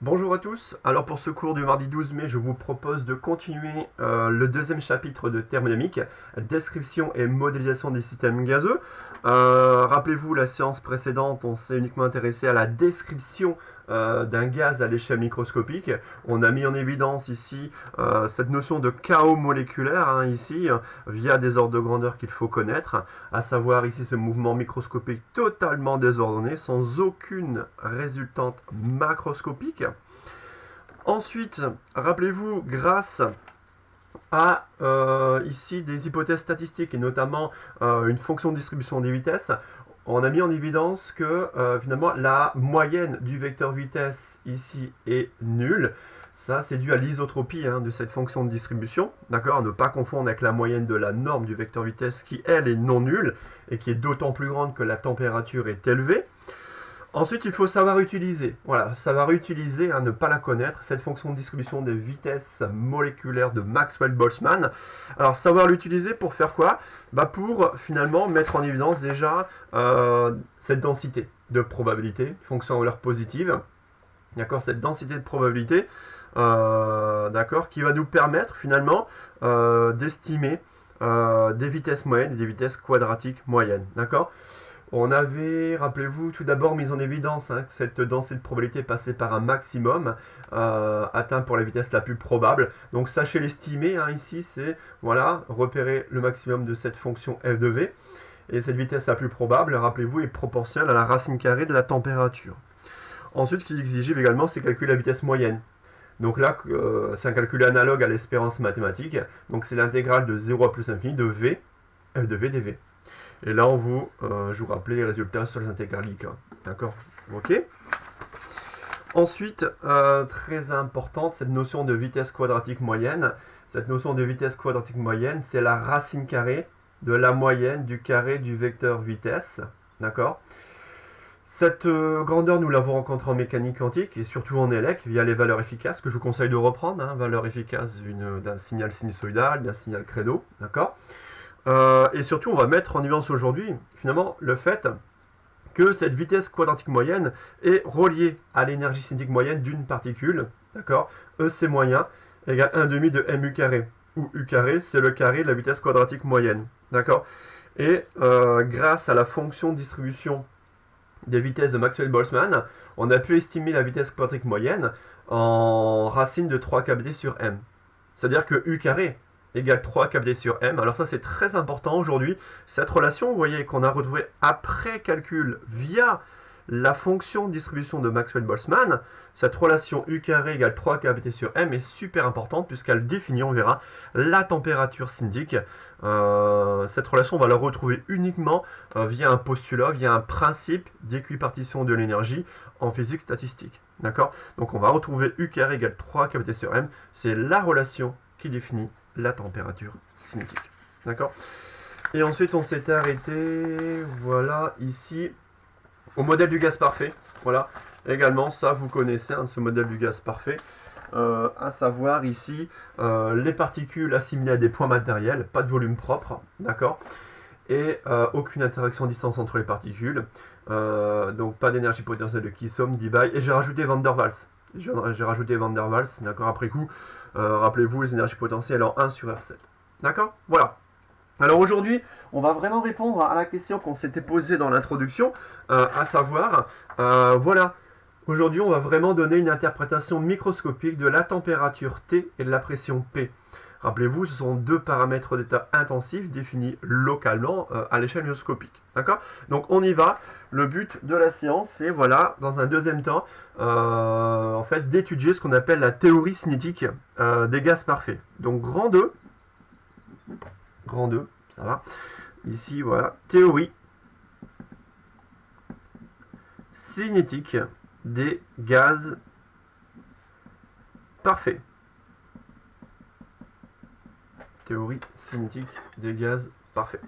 Bonjour à tous, alors pour ce cours du mardi 12 mai, je vous propose de continuer le deuxième chapitre de thermodynamique, description et modélisation des systèmes gazeux. Rappelez-vous, la séance précédente, on s'est uniquement intéressé à la description d'un gaz à l'échelle microscopique. On a mis en évidence ici cette notion de chaos moléculaire, ici, via des ordres de grandeur qu'il faut connaître, à savoir ici ce mouvement microscopique totalement désordonné, sans aucune résultante macroscopique. Ensuite, rappelez-vous, grâce à ici des hypothèses statistiques et notamment une fonction de distribution des vitesses, on a mis en évidence que finalement la moyenne du vecteur vitesse ici est nulle. Ça, c'est dû à l'isotropie de cette fonction de distribution, d'accord, à ne pas confondre avec la moyenne de la norme du vecteur vitesse qui, elle, est non nulle et qui est d'autant plus grande que la température est élevée. Ensuite, il faut savoir utiliser, ne pas la connaître, cette fonction de distribution des vitesses moléculaires de Maxwell-Boltzmann. Alors, savoir l'utiliser pour faire quoi? Pour finalement mettre en évidence déjà cette densité de probabilité, fonction angulaire positive, d'accord, cette densité de probabilité, d'accord, qui va nous permettre finalement d'estimer des vitesses moyennes et des vitesses quadratiques moyennes, d'accord. On avait, rappelez-vous, tout d'abord mis en évidence que cette densité de probabilité passait par un maximum atteint pour la vitesse la plus probable. Donc sachez l'estimer, ici c'est voilà, repérer le maximum de cette fonction f de v. Et cette vitesse la plus probable, rappelez-vous, est proportionnelle à la racine carrée de la température. Ensuite, ce qui est exigible également, c'est calculer la vitesse moyenne. Donc là, c'est un calcul analogue à l'espérance mathématique. Donc c'est l'intégrale de 0 à plus infini de v, f de v dv. Et là, je vous rappelais les résultats sur les intégraliques. D'accord? Ok. Ensuite, très importante, cette notion de vitesse quadratique moyenne. Cette notion de vitesse quadratique moyenne, c'est la racine carrée de la moyenne du carré du vecteur vitesse. D'accord? Cette grandeur, nous l'avons rencontrée en mécanique quantique et surtout en ELEC via les valeurs efficaces que je vous conseille de reprendre. Valeurs efficaces d'un signal sinusoïdal, d'un signal credo. D'accord? Et surtout, on va mettre en évidence aujourd'hui, finalement, le fait que cette vitesse quadratique moyenne est reliée à l'énergie cinétique moyenne d'une particule, d'accord, EC moyen égale 1,5 de mu carré, où u carré, c'est le carré de la vitesse quadratique moyenne, d'accord. Et grâce à la fonction de distribution des vitesses de Maxwell-Boltzmann, on a pu estimer la vitesse quadratique moyenne en racine de 3 kbd sur m. C'est-à-dire que u carré égale 3 kbd sur m. Alors ça, c'est très important aujourd'hui. Cette relation, vous voyez, qu'on a retrouvée après calcul via la fonction de distribution de Maxwell-Boltzmann, cette relation u carré égale 3 kbd sur m est super importante puisqu'elle définit, on verra, la température cinétique. Cette relation, on va la retrouver uniquement via un postulat, via un principe d'équipartition de l'énergie en physique statistique. D'accord? Donc on va retrouver u carré égale 3 kbd sur m. C'est la relation qui définit la température cinétique. D'accord? Et ensuite, on s'est arrêté, voilà, ici, au modèle du gaz parfait. Voilà, également, ça, vous connaissez, ce modèle du gaz parfait. À savoir ici, les particules assimilées à des points matériels, pas de volume propre, d'accord? Et aucune interaction distance entre les particules. Donc, pas d'énergie potentielle de Kissom, Debye. Et j'ai rajouté Van der Waals. J'ai rajouté Van der Waals, d'accord, après coup. Rappelez-vous les énergies potentielles en 1 sur R7. D'accord? Voilà. Alors aujourd'hui, on va vraiment répondre à la question qu'on s'était posée dans l'introduction, à savoir, voilà, aujourd'hui on va vraiment donner une interprétation microscopique de la température T et de la pression P. Rappelez-vous, ce sont deux paramètres d'état intensif définis localement à l'échelle microscopique. D'accord? Donc on y va. Le but de la séance, c'est, voilà, dans un deuxième temps, en fait, d'étudier ce qu'on appelle la théorie cinétique des gaz parfaits. Donc grand 2, ça va. Ici, voilà, théorie cinétique des gaz parfaits. Théorie cinétique des gaz parfaits.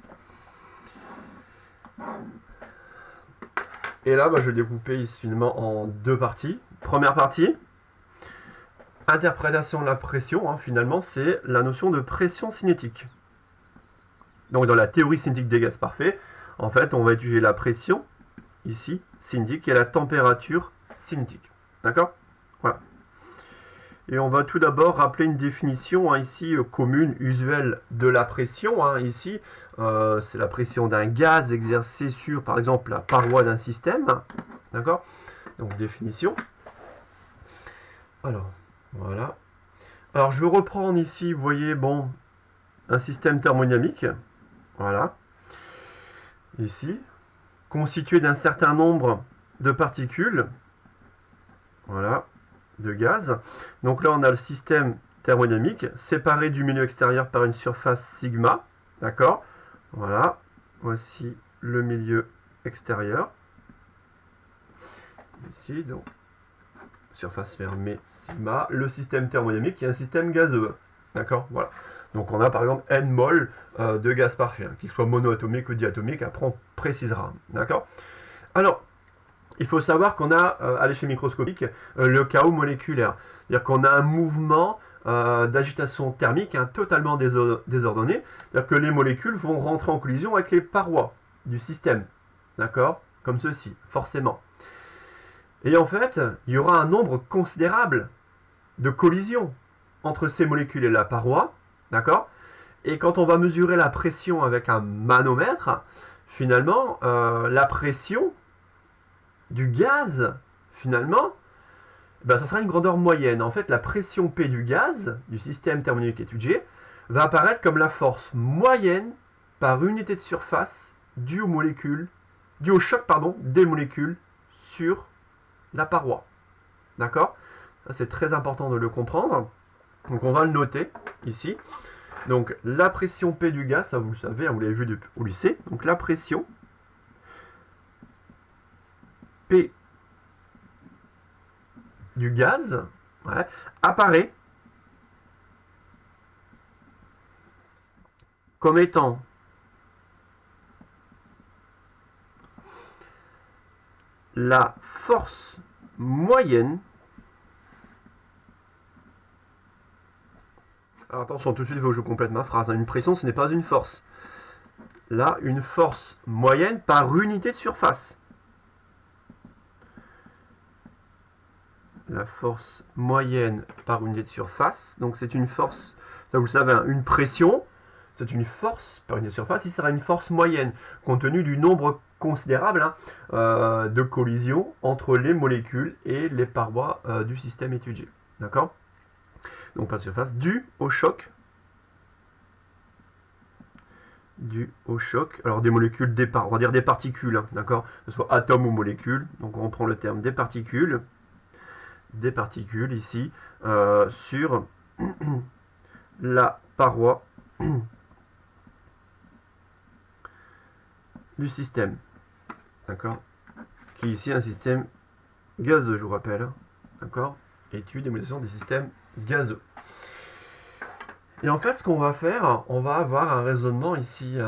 Et là, je vais découper ici finalement en deux parties. Première partie, interprétation de la pression, finalement, c'est la notion de pression cinétique. Donc dans la théorie cinétique des gaz parfaits, en fait, on va étudier la pression, ici, cinétique, et la température cinétique. D'accord? Voilà. Et on va tout d'abord rappeler une définition ici commune, usuelle de la pression. Ici, c'est la pression d'un gaz exercée sur, par exemple, la paroi d'un système. D'accord? Donc, définition. Alors, voilà. Alors, je vais reprendre ici, vous voyez, bon, un système thermodynamique. Voilà. Ici, constitué d'un certain nombre de particules. Voilà. De gaz. Donc là, on a le système thermodynamique séparé du milieu extérieur par une surface sigma. D'accord? Voilà. Voici le milieu extérieur. Ici, donc, surface fermée sigma. Le système thermodynamique qui est un système gazeux. D'accord? Voilà. Donc on a par exemple N mol de gaz parfait, qu'il soit monoatomique ou diatomique. Après, on précisera. D'accord? Alors, il faut savoir qu'on a, à l'échelle microscopique, le chaos moléculaire. C'est-à-dire qu'on a un mouvement d'agitation thermique totalement désordonné. C'est-à-dire que les molécules vont rentrer en collision avec les parois du système. D'accord? Comme ceci, forcément. Et en fait, il y aura un nombre considérable de collisions entre ces molécules et la paroi. D'accord? Et quand on va mesurer la pression avec un manomètre, finalement, la pression du gaz, finalement, ça sera une grandeur moyenne. En fait, la pression P du gaz, du système thermodynamique étudié, va apparaître comme la force moyenne par unité de surface due au choc des molécules sur la paroi. D'accord? Ça, c'est très important de le comprendre. Donc, on va le noter ici. Donc, la pression P du gaz, ça vous le savez, vous l'avez vu au lycée. Donc, la pression P du gaz apparaît comme étant la force moyenne. Alors attention, tout de suite, il faut que je complète ma phrase. Une pression, ce n'est pas une force. Là, une force moyenne par unité de surface. La force moyenne par unité de surface. Donc c'est une force, ça vous le savez, une pression, c'est une force par unité de surface. Ici, ça sera une force moyenne, compte tenu du nombre considérable de collisions entre les molécules et les parois du système étudié. D'accord? Donc par surface due au choc. Dû au choc. Alors des molécules, on va dire des particules, d'accord? Que ce soit atomes ou molécules. Donc on prend le terme des particules. Des particules ici sur la paroi du système. D'accord? Qui est ici un système gazeux, je vous rappelle. D'accord? Étude et modélisation des systèmes gazeux. Et en fait, ce qu'on va faire, on va avoir un raisonnement ici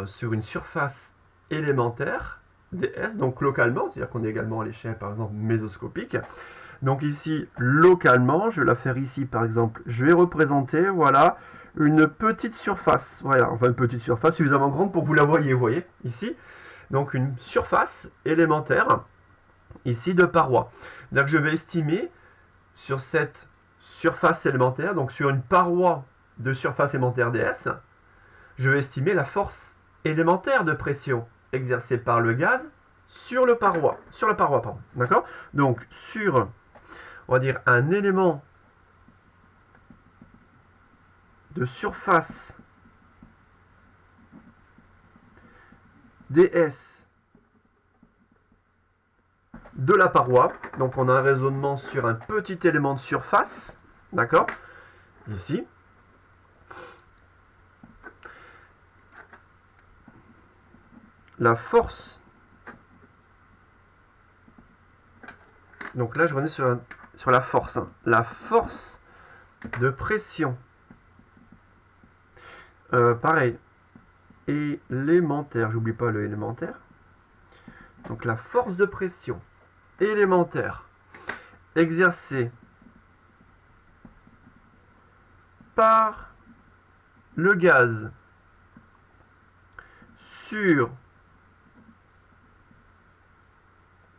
sur une surface élémentaire, ds, donc localement, c'est-à-dire qu'on est également à l'échelle, par exemple, mésoscopique. Donc ici, localement, je vais la faire ici, par exemple, je vais représenter, voilà, une petite surface. Voilà, enfin une petite surface suffisamment grande pour que vous la voyez, vous voyez, ici. Donc une surface élémentaire, ici, de paroi. Donc je vais estimer sur cette surface élémentaire, donc sur une paroi de surface élémentaire ds, je vais estimer la force élémentaire de pression exercée par le gaz sur la paroi. D'accord? Donc sur, on va dire, un élément de surface ds de la paroi, donc on a un raisonnement sur un petit élément de surface, d'accord? Ici. La force, donc là je reviens sur la force, la force de pression, pareil, élémentaire, j'oublie pas le élémentaire, donc la force de pression élémentaire exercée par le gaz sur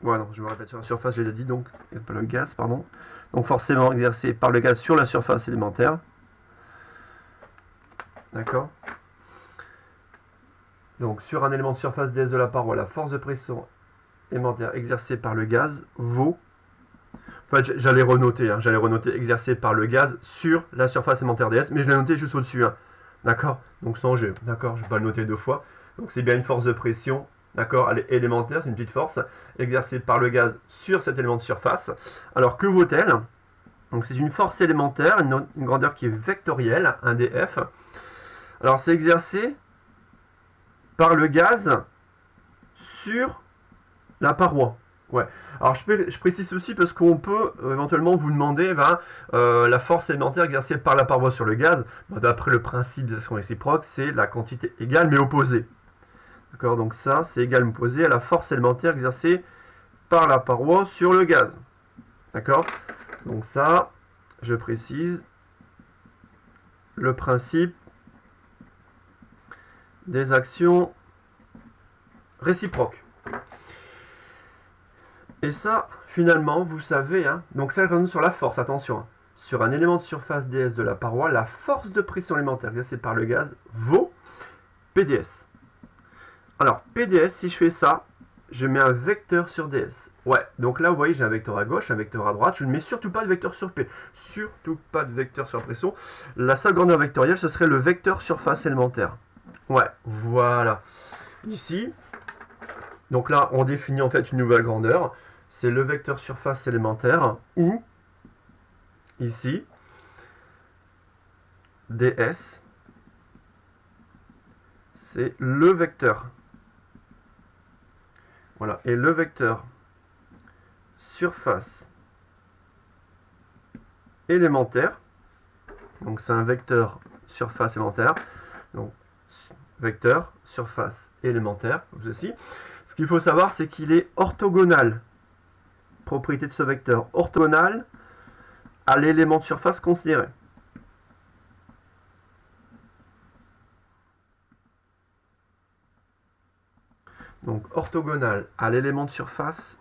Ouais, non, je me répète sur la surface, j'ai déjà dit, donc, pas le gaz, pardon. Donc forcément exercé par le gaz sur la surface élémentaire. D'accord. Donc sur un élément de surface ds de la paroi, la force de pression élémentaire exercée par le gaz vaut... En fait, j'allais renoter exercé par le gaz sur la surface élémentaire ds, mais je l'ai noté juste au-dessus. Hein. D'accord. Donc sans G. D'accord, je ne vais pas le noter deux fois. Donc c'est bien une force de pression, d'accord, elle est élémentaire, c'est une petite force, exercée par le gaz sur cet élément de surface. Alors que vaut-elle? Donc c'est une force élémentaire, une grandeur qui est vectorielle, un df. Alors c'est exercé par le gaz sur la paroi. Ouais. Alors je précise ceci parce qu'on peut éventuellement vous demander la force élémentaire exercée par la paroi sur le gaz. D'après le principe des actions réciproques, c'est la quantité égale mais opposée. D'accord, donc ça c'est égal mais opposé à la force élémentaire exercée par la paroi sur le gaz. D'accord, donc ça, je précise le principe des actions réciproques. Et ça, finalement, vous savez, hein, donc ça, sur la force, attention, hein, sur un élément de surface ds de la paroi, la force de pression élémentaire exercée par le gaz vaut PdS. Alors, PdS, si je fais ça, je mets un vecteur sur ds. Ouais, donc là, vous voyez, j'ai un vecteur à gauche, un vecteur à droite, je ne mets surtout pas de vecteur sur P. Surtout pas de vecteur sur la pression. La seule grandeur vectorielle, ce serait le vecteur surface élémentaire. Ouais, voilà. Ici, donc là, on définit en fait une nouvelle grandeur. C'est le vecteur surface élémentaire, ou, ici, ds, c'est le vecteur. Voilà, et le vecteur surface élémentaire, donc c'est un vecteur surface élémentaire, donc vecteur surface élémentaire, comme ceci. Ce qu'il faut savoir, c'est qu'il est orthogonal. Propriété de ce vecteur, orthogonal à l'élément de surface considéré. Donc orthogonal à l'élément de surface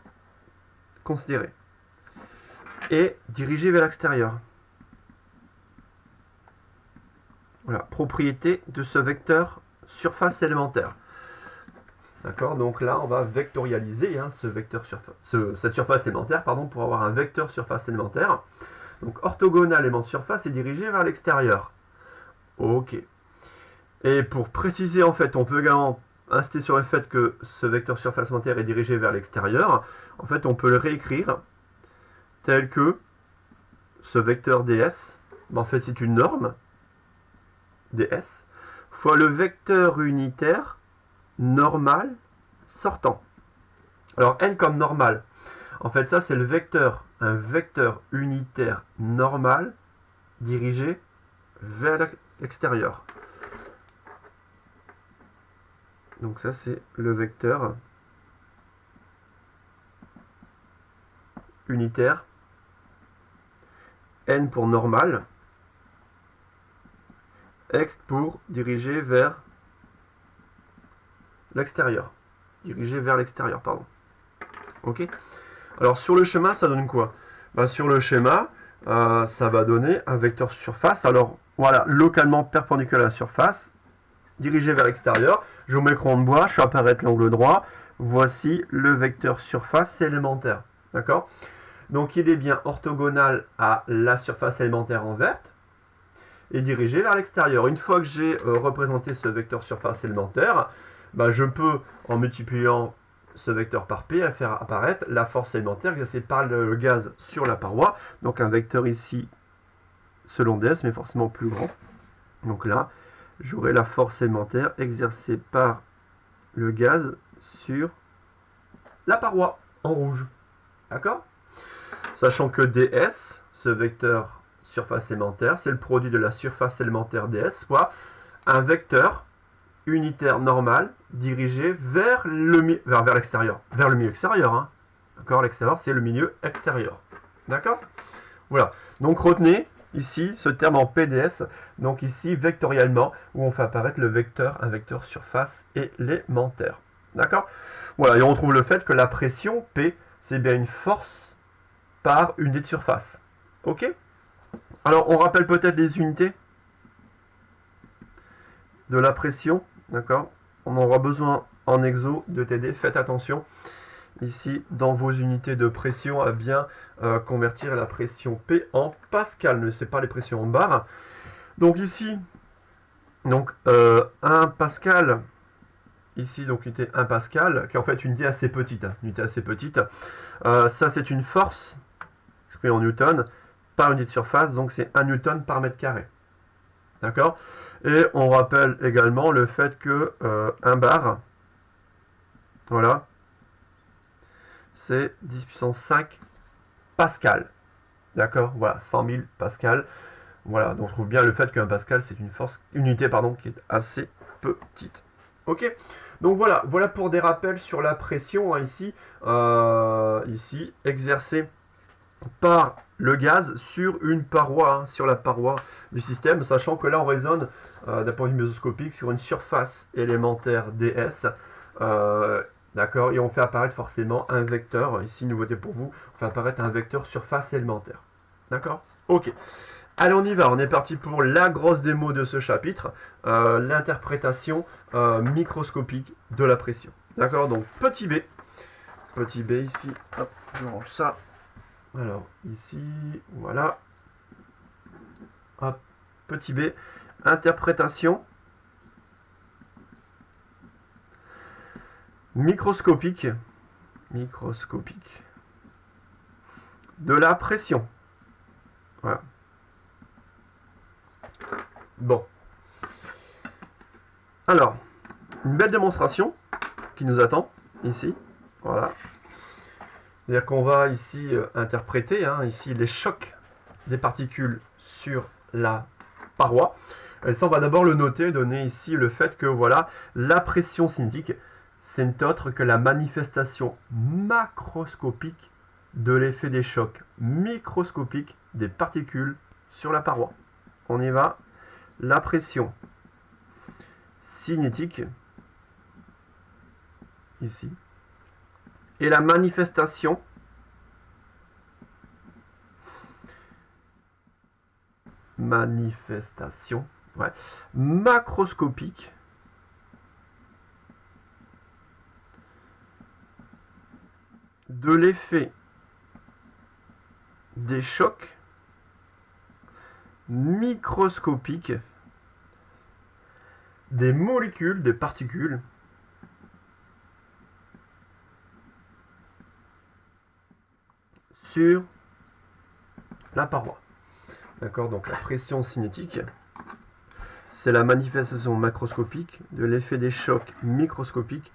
considéré. Et dirigé vers l'extérieur. Voilà, propriété de ce vecteur surface élémentaire. D'accord, donc là on va vectorialiser ce vecteur cette surface élémentaire pour avoir un vecteur surface élémentaire. Donc orthogonal élément de surface est dirigé vers l'extérieur. Ok. Et pour préciser en fait, on peut également insister sur le fait que ce vecteur surface élémentaire est dirigé vers l'extérieur. En fait, on peut le réécrire tel que ce vecteur ds, en fait c'est une norme ds fois le vecteur unitaire normal sortant. Alors n comme normal, en fait ça c'est le vecteur, un vecteur unitaire normal dirigé vers l'extérieur. Donc ça c'est le vecteur unitaire, n pour normal, x pour diriger vers l'extérieur. Diriger vers l'extérieur, pardon. Ok. Alors sur le schéma, ça donne quoi? Sur le schéma, ça va donner un vecteur surface. Alors voilà, localement perpendiculaire à la surface, dirigé vers l'extérieur. Je vous mets le crayon de bois, je fais apparaître l'angle droit. Voici le vecteur surface élémentaire. D'accord? Donc il est bien orthogonal à la surface élémentaire en verte et dirigé vers l'extérieur. Une fois que j'ai représenté ce vecteur surface élémentaire, je peux, en multipliant ce vecteur par P, faire apparaître la force élémentaire exercée par le gaz sur la paroi. Donc un vecteur ici selon ds, mais forcément plus grand. Donc là, j'aurai la force élémentaire exercée par le gaz sur la paroi, en rouge. D'accord? Sachant que ds, ce vecteur surface élémentaire, c'est le produit de la surface élémentaire ds, soit un vecteur unitaire normal dirigé vers l'extérieur. Vers le milieu extérieur. Hein. D'accord? L'extérieur, c'est le milieu extérieur. D'accord? Voilà. Donc retenez ici ce terme en PDS. Donc ici, vectoriellement, où on fait apparaître le vecteur, un vecteur surface élémentaire. D'accord? Voilà. Et on retrouve le fait que la pression P c'est bien une force par unité de surface. Ok? Alors, on rappelle peut-être les unités de la pression, d'accord? On aura besoin en exo de t'aider. Faites attention ici dans vos unités de pression à bien convertir la pression P en pascal. Ne c'est pas les pressions en bar. Donc ici, donc 1 pascal, ici donc unité 1 pascal, qui est en fait une unité assez petite. Unité assez petite. Ça c'est une force exprimée en newton par unité de surface, donc c'est 1 newton par mètre carré. D'accord? Et on rappelle également le fait que 1 bar, voilà, c'est 10 puissance 5 pascal. D'accord? Voilà, 100 000 pascal. Voilà, donc on trouve bien le fait qu'un pascal, c'est une unité pardon, qui est assez petite. Ok? Donc voilà, voilà pour des rappels sur la pression, hein, ici, ici, exercée par le gaz sur une paroi, hein, sur la paroi du système, sachant que là on raisonne d'un point de vue mésoscopique sur une surface élémentaire ds, d'accord, et on fait apparaître forcément un vecteur, ici nouveauté pour vous, on fait apparaître un vecteur surface élémentaire, d'accord? Ok, allez on y va, on est parti pour la grosse démo de ce chapitre, l'interprétation microscopique de la pression, d'accord? Donc petit b ici, hop, je range ça. Alors, ici, voilà. Hop, petit b, interprétation microscopique de la pression. Voilà. Bon. Alors, une belle démonstration qui nous attend ici. Voilà. C'est-à-dire qu'on va ici interpréter ici les chocs des particules sur la paroi. Et ça, on va d'abord le noter, donner ici le fait que voilà, la pression cinétique, c'est n'est autre que la manifestation macroscopique de l'effet des chocs microscopiques des particules sur la paroi. On y va. La pression cinétique, ici, et la manifestation macroscopique de l'effet des chocs microscopiques des molécules, des particules sur la paroi. D'accord, donc la pression cinétique, c'est la manifestation macroscopique de l'effet des chocs microscopiques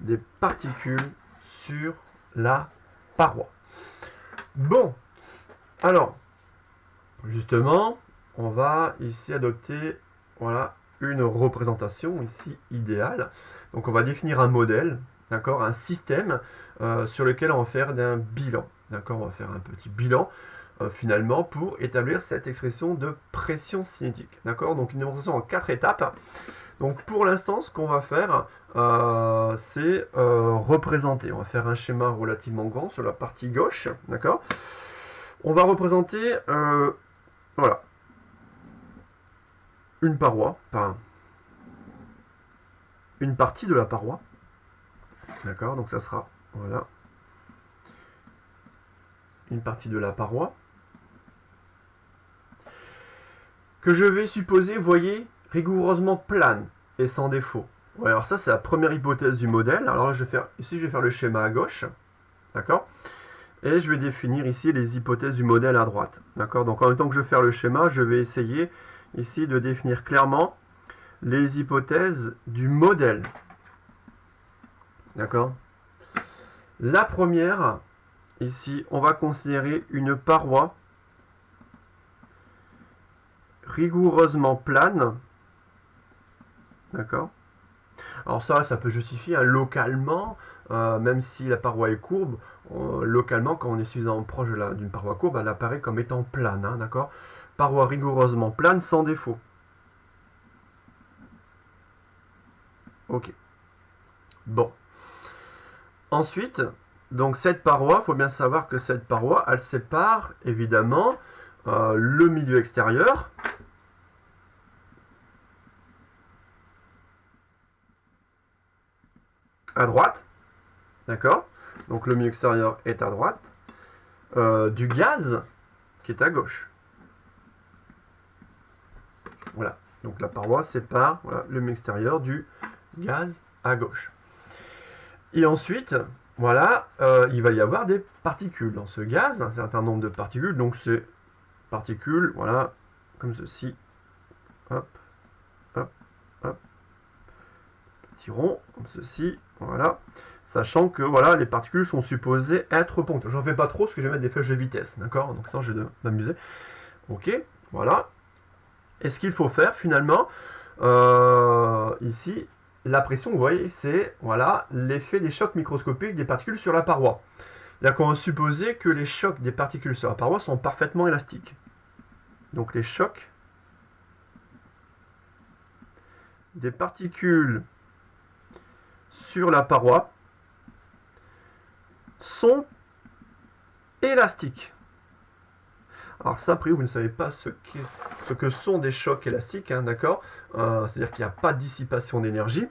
des particules sur la paroi. Bon, alors, justement, on va ici adopter, voilà, une représentation ici idéale. Donc on va définir un modèle, d'accord, un système sur lequel on va faire un bilan. D'accord, on va faire un petit bilan finalement pour établir cette expression de pression cinétique. D'accord, donc une démonstration en 4 étapes. Donc pour l'instant, ce qu'on va faire, c'est représenter. On va faire un schéma relativement grand sur la partie gauche. D'accord, on va représenter, voilà, une paroi, enfin, une partie de la paroi. D'accord, donc ça sera, voilà, une partie de la paroi que je vais supposer, vous voyez, rigoureusement plane et sans défaut. Ouais, alors ça, c'est la première hypothèse du modèle. Alors là, ici, je vais faire le schéma à gauche. D'accord, et je vais définir ici les hypothèses du modèle à droite. D'accord, donc en même temps que je vais faire le schéma, je vais essayer ici de définir clairement les hypothèses du modèle. D'accord, la première, ici, on va considérer une paroi rigoureusement plane. D'accord, alors ça peut justifier localement, même si la paroi est courbe, localement, quand on est suffisamment proche d'une paroi courbe, elle apparaît comme étant plane. D'accord, paroi rigoureusement plane sans défaut. Ok. Bon. Ensuite, Donc cette paroi, il faut bien savoir que cette paroi, elle sépare évidemment le milieu extérieur à droite, d'accord? Donc le milieu extérieur est à droite, du gaz qui est à gauche. Voilà, donc la paroi sépare voilà, le milieu extérieur du gaz à gauche. Et ensuite, voilà, il va y avoir des particules dans ce gaz, un certain nombre de particules, donc ces particules, voilà, comme ceci, hop, hop, hop, petit rond, comme ceci, voilà, sachant que voilà, les particules sont supposées être ponctuelles. J'en fais pas trop parce que je vais mettre des flèches de vitesse, d'accord? Donc ça, je vais m'amuser. Ok, voilà. Et ce qu'il faut faire finalement, ici, la pression, vous voyez, c'est voilà, l'effet des chocs microscopiques des particules sur la paroi. C'est-à-dire qu'on va supposer que les chocs des particules sur la paroi sont parfaitement élastiques. Donc les chocs des particules sur la paroi sont élastiques. Alors ça, après, vous ne savez pas ce que sont des chocs élastiques, hein, d'accord? C'est-à-dire qu'il n'y a pas de dissipation d'énergie.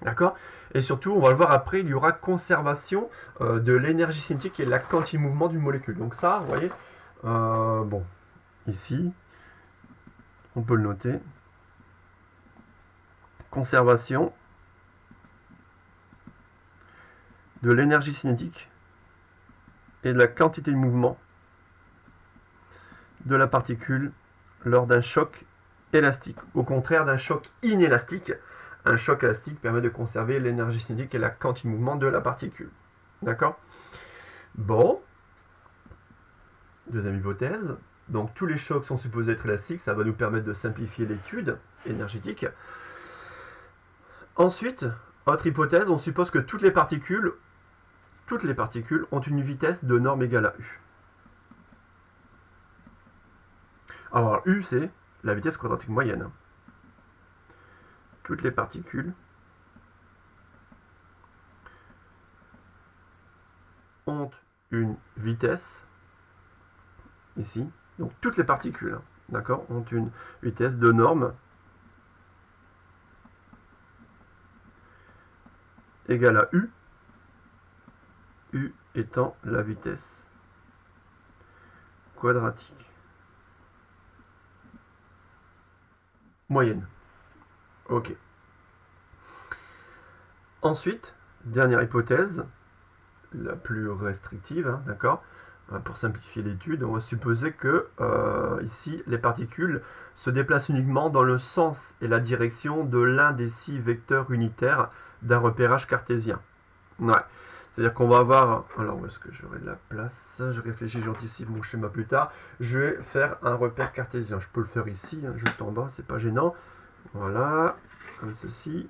D'accord? Et surtout, on va le voir après, il y aura conservation de l'énergie cinétique et de la quantité de mouvement d'une molécule. Donc ça, vous voyez, bon, ici, on peut le noter. Conservation de l'énergie cinétique et de la quantité de mouvement de la particule lors d'un choc élastique. Au contraire d'un choc inélastique, un choc élastique permet de conserver l'énergie cinétique et la quantité de mouvement de la particule. D'accord? Bon. Deuxième hypothèse. Donc tous les chocs sont supposés être élastiques, ça va nous permettre de simplifier l'étude énergétique. Ensuite, autre hypothèse, on suppose que toutes les particules ont une vitesse de norme égale à U. Alors U, c'est la vitesse quadratique moyenne. Toutes les particules ont une vitesse, ici, donc toutes les particules, d'accord, ont une vitesse de norme égale à U, U étant la vitesse quadratique moyenne. Ok. Ensuite, dernière hypothèse, la plus restrictive, hein, d'accord? Pour simplifier l'étude, on va supposer que ici, les particules se déplacent uniquement dans le sens et la direction de l'un des 6 vecteurs unitaires d'un repérage cartésien. Ouais. C'est-à-dire qu'on va avoir... Alors, où est-ce que j'aurai de la place? Je réfléchis, j'anticipe mon schéma plus tard. Je vais faire un repère cartésien. Je peux le faire ici, hein, juste en bas, c'est pas gênant. Voilà, comme ceci.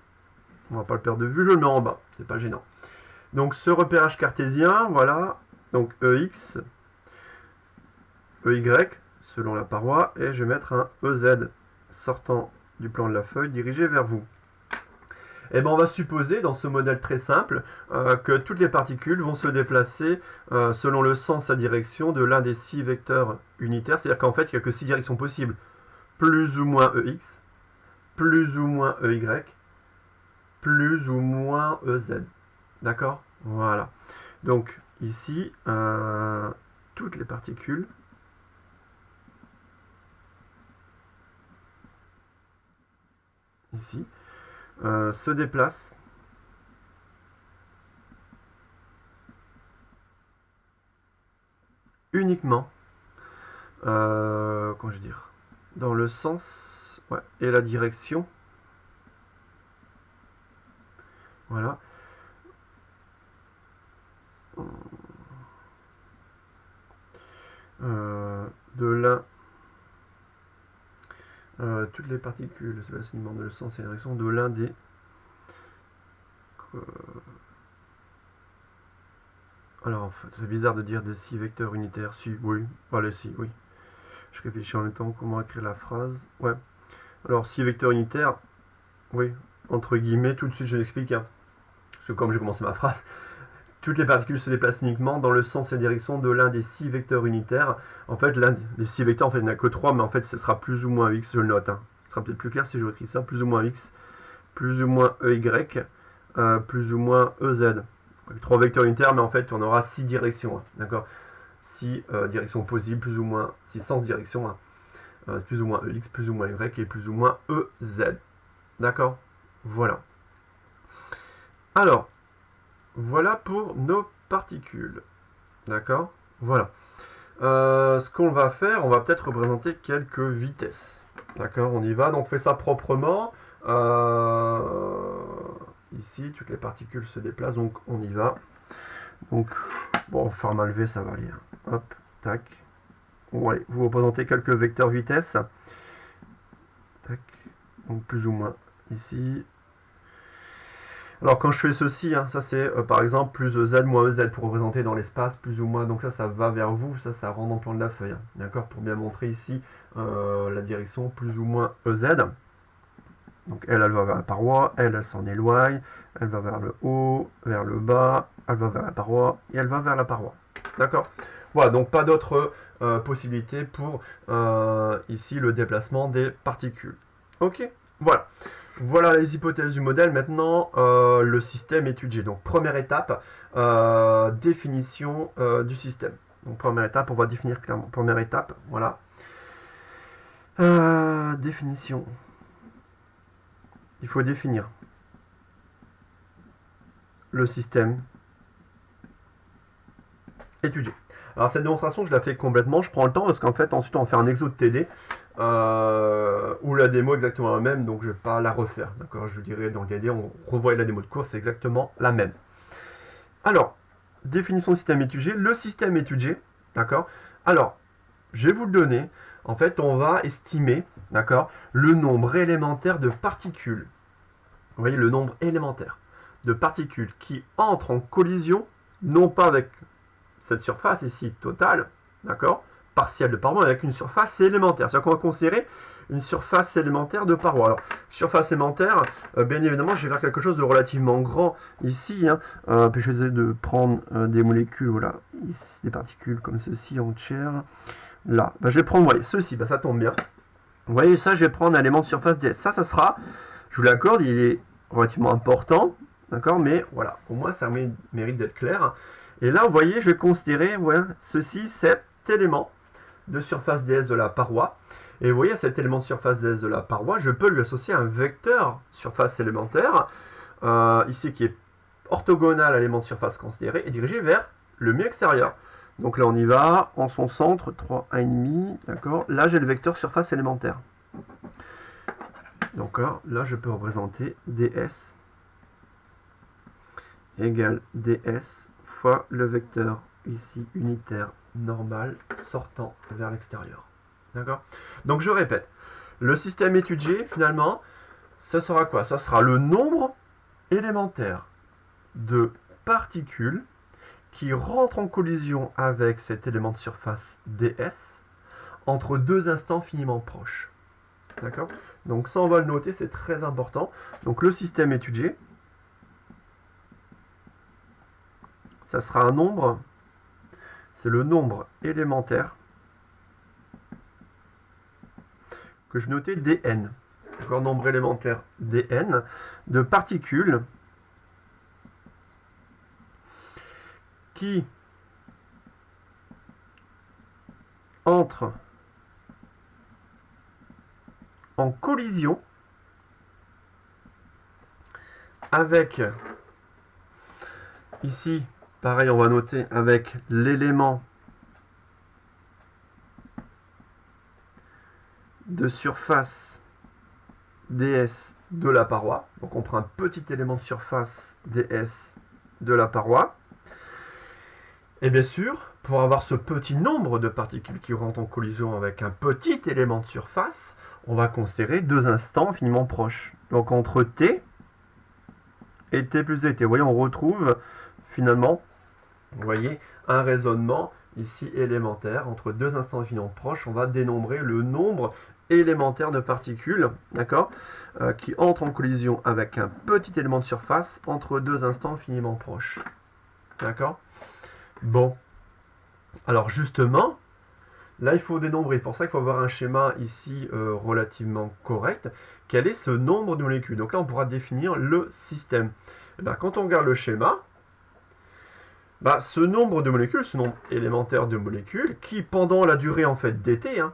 On va pas le perdre de vue, je le mets en bas, c'est pas gênant. Donc ce repérage cartésien, voilà, donc EX, EY, selon la paroi, et je vais mettre un EZ sortant du plan de la feuille, dirigé vers vous. Et bien on va supposer, dans ce modèle très simple, que toutes les particules vont se déplacer selon le sens à direction de l'un des 6 vecteurs unitaires, c'est-à-dire qu'en fait, il n'y a que 6 directions possibles. Plus ou moins EX, plus ou moins EY, plus ou moins EZ. D'accord? Voilà. Donc, ici, toutes les particules ici se déplacent uniquement comment je veux dire, dans le sens et la direction, voilà, de l'un toutes les particules se déplacent uniquement dans le sens et la direction de l'un des alors c'est bizarre de dire des 6 vecteurs unitaires. Si, oui, allez, si, oui. Je réfléchis en même temps comment écrire la phrase. Ouais. Alors 6 vecteurs unitaires, oui, entre guillemets, tout de suite je l'explique. Hein. Parce que comme j'ai commencé ma phrase, toutes les particules se déplacent uniquement dans le sens et direction de l'un des 6 vecteurs unitaires. En fait, l'un des 6 vecteurs, en fait, il n'y en a que 3, mais en fait, ce sera plus ou moins x, je le note. Hein. Ce sera peut-être plus clair si je écris ça, plus ou moins x, plus ou moins ey, plus ou moins ez. 3 vecteurs unitaires, mais en fait, on aura 6 directions. Hein, d'accord, 6 directions possibles, plus ou moins 6 sens direction. Hein, plus ou moins ex, plus ou moins y et plus ou moins ez. D'accord, voilà. Alors, voilà pour nos particules. D'accord, voilà. Ce qu'on va faire, on va peut-être représenter quelques vitesses. D'accord, on y va. Donc, on fait ça proprement. Ici, toutes les particules se déplacent, donc on y va. Donc, bon, format levé, ça va aller. Hop, tac. Bon, allez, vous représentez quelques vecteurs vitesse. Tac. Donc, plus ou moins ici. Alors, quand je fais ceci, hein, ça c'est par exemple plus z moins ez pour représenter dans l'espace, plus ou moins. Donc, ça va vers vous. Ça rentre dans le plan de la feuille. Hein, d'accord, pour bien montrer ici la direction plus ou moins ez. Donc elle va vers la paroi, elle s'en éloigne, elle va vers le haut, vers le bas, elle va vers la paroi, et elle va vers la paroi. D'accord? Voilà, donc pas d'autres possibilités pour ici le déplacement des particules. Ok? Voilà. Voilà les hypothèses du modèle. Maintenant, le système étudié. Donc première étape, définition du système. Donc première étape, on va définir clairement. Première étape, voilà. Définition. Il faut définir le système étudié. Alors cette démonstration, je la fais complètement, je prends le temps parce qu'en fait ensuite on va faire un exo de TD où la démo est exactement la même, donc je ne vais pas la refaire. D'accord, je dirais dans le TD, on revoit la démo de cours, c'est exactement la même. Alors, définition du système étudié, le système étudié, d'accord. Alors, je vais vous le donner. En fait, on va estimer, d'accord, le nombre élémentaire de particules. Vous voyez, le nombre élémentaire de particules qui entrent en collision, non pas avec cette surface ici totale, d'accord, partielle de paroi, mais avec une surface élémentaire. C'est-à-dire qu'on va considérer une surface élémentaire de paroi. Alors, surface élémentaire, bien évidemment, je vais faire quelque chose de relativement grand ici. Hein, puis je vais essayer de prendre des molécules, voilà, ici, des particules comme ceci, entières. Là, ben, je vais prendre, vous voyez, ceci, ben, ça tombe bien. Vous voyez, ça, je vais prendre un élément de surface ds. Ça sera, je vous l'accorde, il est relativement important, d'accord, mais voilà, au moins ça mérite d'être clair. Et là, vous voyez, je vais considérer, voilà, ceci, cet élément de surface ds de la paroi. Et vous voyez, cet élément de surface ds de la paroi, je peux lui associer un vecteur surface élémentaire, ici qui est orthogonal à l'élément de surface considéré, et dirigé vers le milieu extérieur. Donc là, on y va, en son centre, 3, 1,5, d'accord. Là, j'ai le vecteur surface élémentaire. Donc là, je peux représenter ds égale ds fois le vecteur ici unitaire normal sortant vers l'extérieur. D'accord? Donc je répète, le système étudié, finalement, ce sera quoi? Ça sera le nombre élémentaire de particules qui rentrent en collision avec cet élément de surface ds entre deux instants finiment proches. D'accord? Donc ça, on va le noter, c'est très important. Donc le système étudié, ça sera un nombre, c'est le nombre élémentaire que je vais noter dn. D'accord, nombre élémentaire dn de particules qui entrent en collision avec, ici, pareil, on va noter avec l'élément de surface ds de la paroi. Donc on prend un petit élément de surface ds de la paroi. Et bien sûr, pour avoir ce petit nombre de particules qui rentrent en collision avec un petit élément de surface, on va considérer deux instants infiniment proches. Donc entre t et t plus t. Vous voyez, on retrouve finalement, vous voyez, un raisonnement ici élémentaire. Entre deux instants infiniment proches, on va dénombrer le nombre élémentaire de particules, d'accord, qui entrent en collision avec un petit élément de surface entre deux instants infiniment proches. D'accord? Bon. Alors justement, là il faut dénombrer. Pour ça qu'il faut avoir un schéma ici relativement correct. Quel est ce nombre de molécules? Donc là on pourra définir le système. Et bien, quand on regarde le schéma, bah, ce nombre de molécules, ce nombre élémentaire de molécules, qui pendant la durée en fait d'été, hein,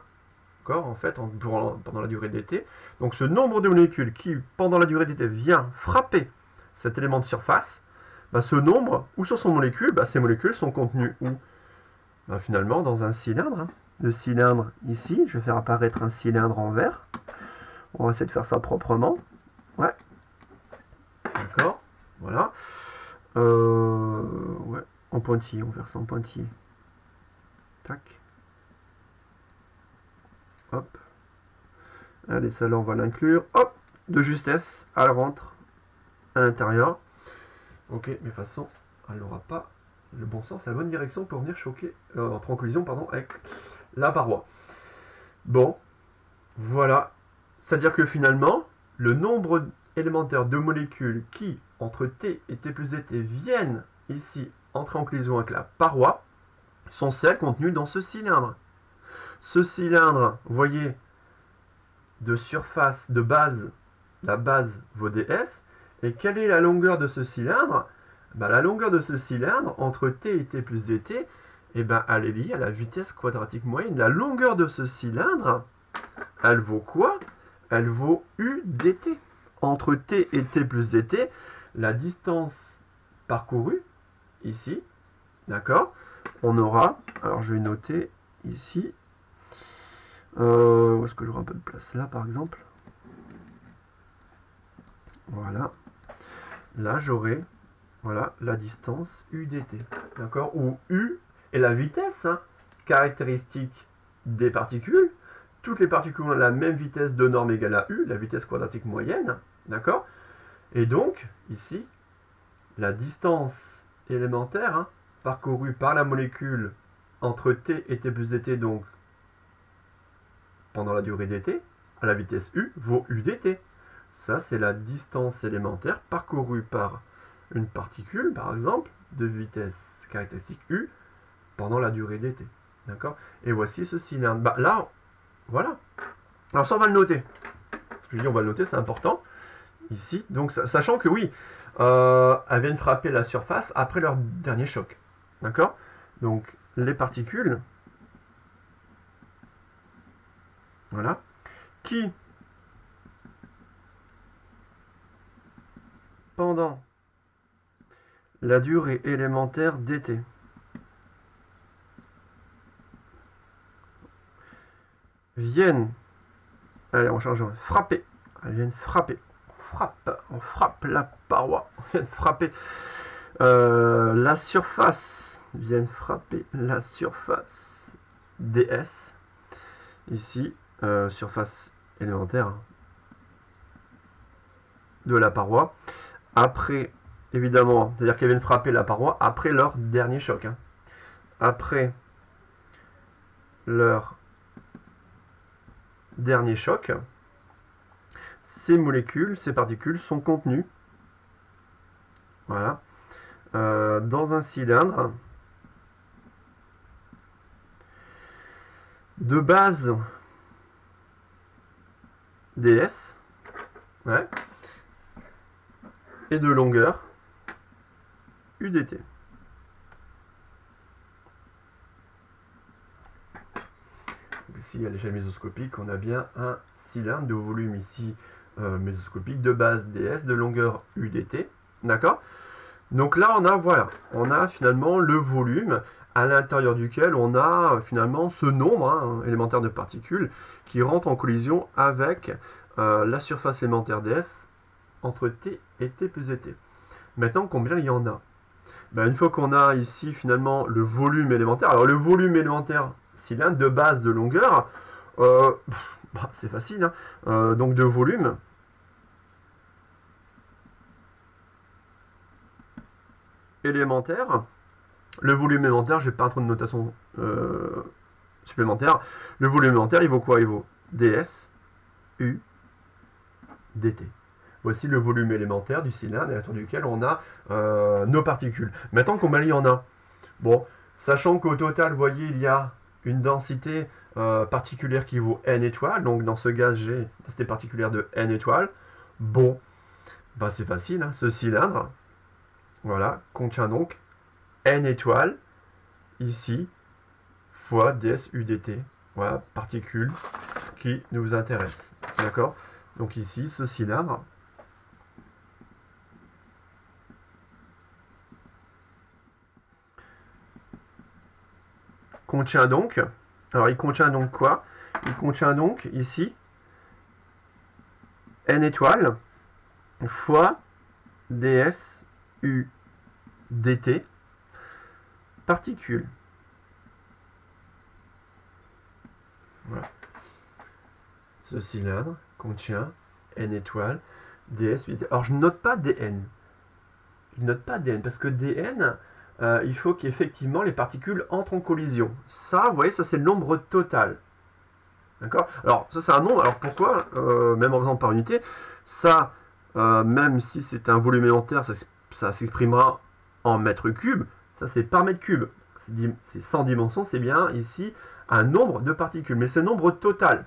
en fait, pendant la durée d'été, donc ce nombre de molécules qui pendant la durée d'été vient frapper cet élément de surface, bah, ce nombre, où sont ces molécules? Bah, ces molécules sont contenues où? Bah, finalement dans un cylindre. Hein. Le cylindre ici, je vais faire apparaître un cylindre en vert. On va essayer de faire ça proprement. Ouais. D'accord. Voilà. Ouais. En pointillé, on va faire ça en pointillé. Tac. Hop. Allez, ça là, on va l'inclure. Hop. De justesse, elle rentre à l'intérieur. Ok, mais de toute façon, elle n'aura pas le bon sens, la bonne direction pour venir choquer, entrer en collision, pardon, avec la paroi. Bon, voilà. C'est-à-dire que finalement, le nombre élémentaire de molécules qui, entre T et T plus T, viennent ici entrer en collision avec la paroi, sont celles contenues dans ce cylindre. Ce cylindre, vous voyez, de surface, de base, la base vaut ds. Et quelle est la longueur de ce cylindre? Ben, la longueur de ce cylindre, entre t et t plus dt, eh ben, elle est liée à la vitesse quadratique moyenne. La longueur de ce cylindre, elle vaut quoi? Elle vaut u dt. Entre t et t plus dt, la distance parcourue, ici, d'accord, on aura, alors je vais noter ici, où est-ce que j'aurai un peu de place là par exemple? Voilà. Là j'aurai voilà, la distance u dt. D'accord? Où u est la vitesse caractéristique des particules. Toutes les particules ont la même vitesse de norme égale à u, la vitesse quadratique moyenne. D'accord? Et donc, ici, la distance élémentaire parcourue par la molécule entre t et t plus dt, donc pendant la durée dt, à la vitesse u, vaut u dt. Ça, c'est la distance élémentaire parcourue par une particule, par exemple, de vitesse caractéristique u, pendant la durée dt. D'accord? Et voici ce cylindre. Bah, là, voilà. Alors ça, on va le noter. Je dis, on va le noter, c'est important. Ici, donc, sachant que oui, elles viennent frapper la surface après leur dernier choc. D'accord? Donc, les particules, voilà, qui, pendant la durée élémentaire dt, viennent, allez, on change, frapper, elles viennent frapper, on frappe la paroi, on vient frapper la surface, viennent frapper la surface ds, ici, surface élémentaire de la paroi, après, évidemment, c'est-à-dire qu'elles viennent frapper la paroi après leur dernier choc. Après leur dernier choc, ces molécules, ces particules sont contenues, voilà, dans un cylindre de base ds, ouais, et de longueur udt. Ici, à l'échelle mésoscopique, on a bien un cylindre de volume ici mésoscopique de base ds, de longueur udt. D'accord? Donc là, on a finalement le volume à l'intérieur duquel on a finalement ce nombre élémentaire de particules qui rentre en collision avec la surface élémentaire ds entre t et t plus t. Maintenant, combien il y en a? Ben, une fois qu'on a ici finalement le volume élémentaire, alors le volume élémentaire cylindre de base de longueur, c'est facile, donc de volume, élémentaire, le volume élémentaire, je vais pas entrer de notation supplémentaire, le volume élémentaire il vaut quoi? Il vaut ds u dt. Voici le volume élémentaire du cylindre à l'intérieur duquel on a nos particules. Maintenant, combien il y en a? Bon, sachant qu'au total, vous voyez, il y a une densité particulière qui vaut n étoiles. Donc, dans ce gaz, j'ai une densité particulière de n étoiles. Bon, bah, c'est facile, hein. Ce cylindre, voilà, contient donc n étoiles, ici, fois ds udt. Voilà, particules qui nous intéressent. D'accord? Donc ici, ce cylindre contient donc, alors il contient donc quoi? Il contient donc ici n étoiles fois ds u dt particules. Voilà. Ce cylindre contient n étoiles ds u dt. Alors je ne note pas dn. Je ne note pas dn parce que dn, il faut qu'effectivement les particules entrent en collision. Ça, vous voyez, ça c'est le nombre total. D'accord? Alors, ça c'est un nombre. Alors pourquoi, même en faisant par unité, ça, même si c'est un volume élémentaire, ça s'exprimera en mètres cubes. Ça c'est par mètre cube. C'est sans dimension, c'est bien ici un nombre de particules. Mais c'est le nombre total.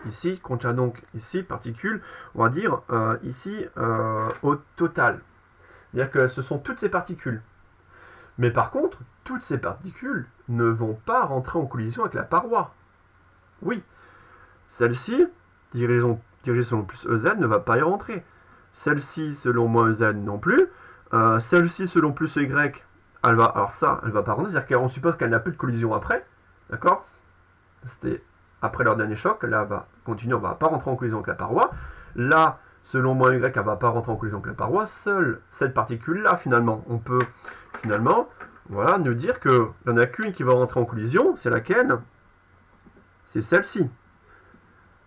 Ici, contient donc ici particules, on va dire ici au total. C'est-à-dire que ce sont toutes ces particules. Mais par contre, toutes ces particules ne vont pas rentrer en collision avec la paroi. Oui, celle-ci, dirigée selon plus EZ, ne va pas y rentrer. Celle-ci, selon moins EZ, non plus. Celle-ci, selon plus Y, elle va pas rentrer. C'est-à-dire qu'on suppose qu'elle n'a plus de collision après. D'accord? C'était après leur dernier choc. Là, elle va continuer, on ne va pas rentrer en collision avec la paroi. Là, selon moins Y, elle ne va pas rentrer en collision avec la paroi. Seule cette particule-là, finalement, on peut finalement voilà, nous dire qu'il n'y en a qu'une qui va rentrer en collision. C'est laquelle? C'est celle-ci.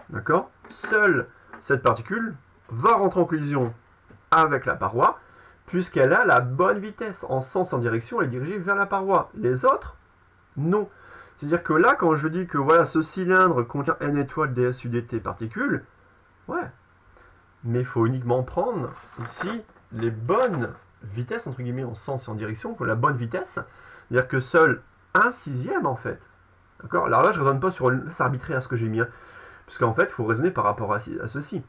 D'accord? Seule cette particule va rentrer en collision avec la paroi, puisqu'elle a la bonne vitesse. En sens, en direction, elle est dirigée vers la paroi. Les autres, non. C'est-à-dire que là, quand je dis que voilà, ce cylindre contient n étoiles ds udt particules, ouais. Mais il faut uniquement prendre ici les bonnes vitesses, entre guillemets, en sens et en direction, pour la bonne vitesse. C'est-à-dire que seul 1/6, en fait. D'accord? Alors là, je ne raisonne pas sur... C'est arbitraire ce que j'ai mis. Parce qu'en fait, il faut raisonner par rapport à ceci.